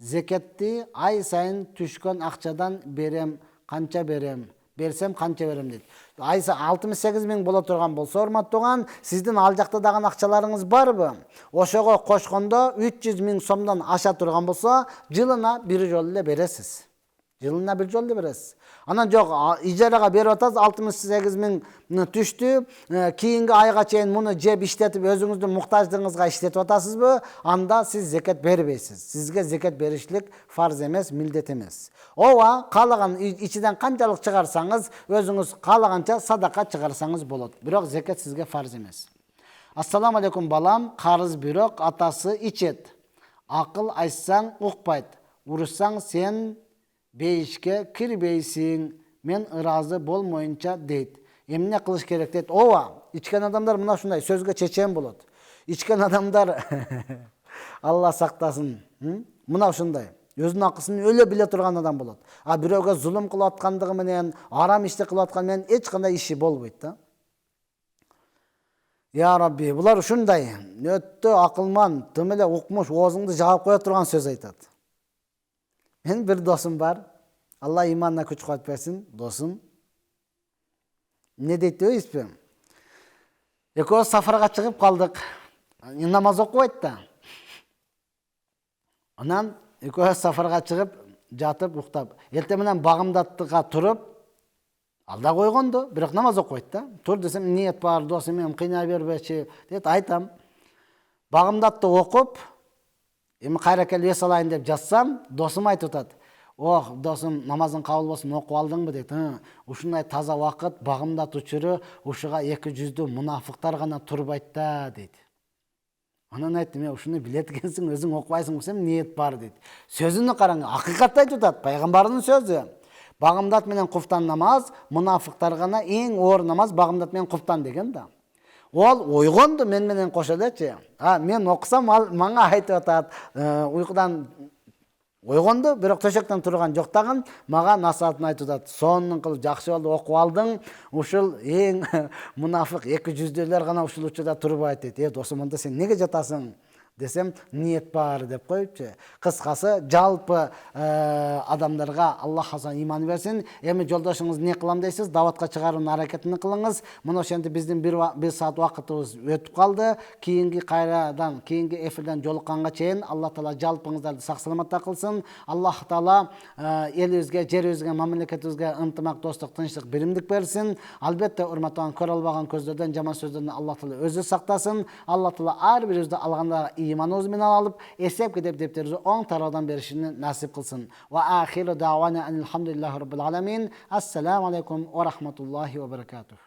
A: Зекетти ай сайын түшкөн акчадан берем, канча берем? Берсем канча берем дейт. Ай 68 000 боло турган болсо, урматтууган, сиздин ал жакта дагы акчаларыңыз барбы? Ошого кошкондо 300 000 сомдон аша турган болсо, жылына бир жолу эле бересиз. Жылына бир жолу эле бересиз. Анан жок, ижарага берип атасыз, 68 000 түштү, кийинки айга чейин муну жеп иштетип, өзүңүздүн муктаждыгыңызга иштетип атасызбы? Анда сиз зекет бербейсиз. Сизге зекет беришлик фарз эмес, милдет эмес. Ооба, каалаган ичиден канчалык чыгарсаңыз, өзүңүз каалаганча садака чыгарсаңыз болот. Бирок зекет сизге фарз эмес. Ассаламу алейкум балам, карыз бирок атасы ичет. Акыл айтсаң укпайт. Урушсаң сен бейишке кирбейсиң, мен ыраазы болмоюнча дейт. Эмне кылыш керек дейт. Ооба, ичкен адамдар мына ушундай сөзгө чечен болот. Ичкен адамдар Алла сактасын. Мына ушундай. Өзүнүн акысын өлө биле турган адам болот. Бирөөгө зулум кылып аткандыгы менен, арам ишти кылып атканы менен эч кандай иши болбойт да. Я Рабби, булар ушундай. Өтө акылман, тым эле укмуш, оозуңду жаап кое турган сөз айтат. Мен bir досум бар. Алла иманына күч кубат берсин, досум. Не дейт дейсизби? Экөөбүз сафарга чыгып калдык. намаз окубайт да. Анан экөөбүз сафарга чыгып, жатып, уктап, эртең менен багымдаттыга туруп, алда койгонду, бирок намаз окубайт да. Тур десем, ниет бар, досум менен кыйнай бербечи, дейт, айтам. Багымдатты окуп, эми кайра келип эс алайын деп жатсам, досум айтып атат. Ох, досум, намазың кабыл болсун, окуп алдыңбы дейт. Ушундай таза убакыт багымдат учуру ушуга 200 мунафыктар гана турбайт да, дейт. Анан айттым, ушуну билет экенсиң, өзүң окубайсың десем, ниет бар дейт. Сөзүнү караң, акыйкатты айтып атат, пайгамбардын сөзү. Багымдат менен куфтан намаз, мунафыктар гана эң оор намаз багымдат менен куфтан деген да. Ол ойгонду мен менен кошо элечи. Мен окусам, ал мага айтып атат, уйкудан ойгонду, бирок төшөктөн турган жок дагы мага насаатын айтып атат. Сонун кылып жакшы болду, окуп алдың. Ушул эң мунафык 200-дөөлөр гана ушул учурда турбайт дейт. Досум, анда сен неге жатасың? Десем, ниет бар деп коюпчу. Кыскасы, жалпы адамдарга Аллах азан иман берсин. Эми жолдошуңуз не кылам дейсиз? Даватка чыгаруунун аракетин кылыңыз. Мына ошентип биздин 1 саат убакытыбыз өтүп калды. Кийинки эфирден жолукканга чейин Аллах Таала жалпыңыздарды сак саламатта кылсын. Аллах Таала элибизге, жерибизге, мамлекетибизге ынтымак, достук, тынчтык, биримдик берсин. Албетте, урматтаган, көрө албаган көздөрдөн, жаман сөздөрдөн Аллах Таала өзү сактасын. Аллах Таала ар бирибизди алганда иманыбыз менен алып, эсеп китеп дептерибизди оң тарабынан беришини насип кылсын. Ва ахиру дa'wana alhamdulillahi rabbil alamin. Assalamu alaikum wa rahmatullahi wa barakatuh.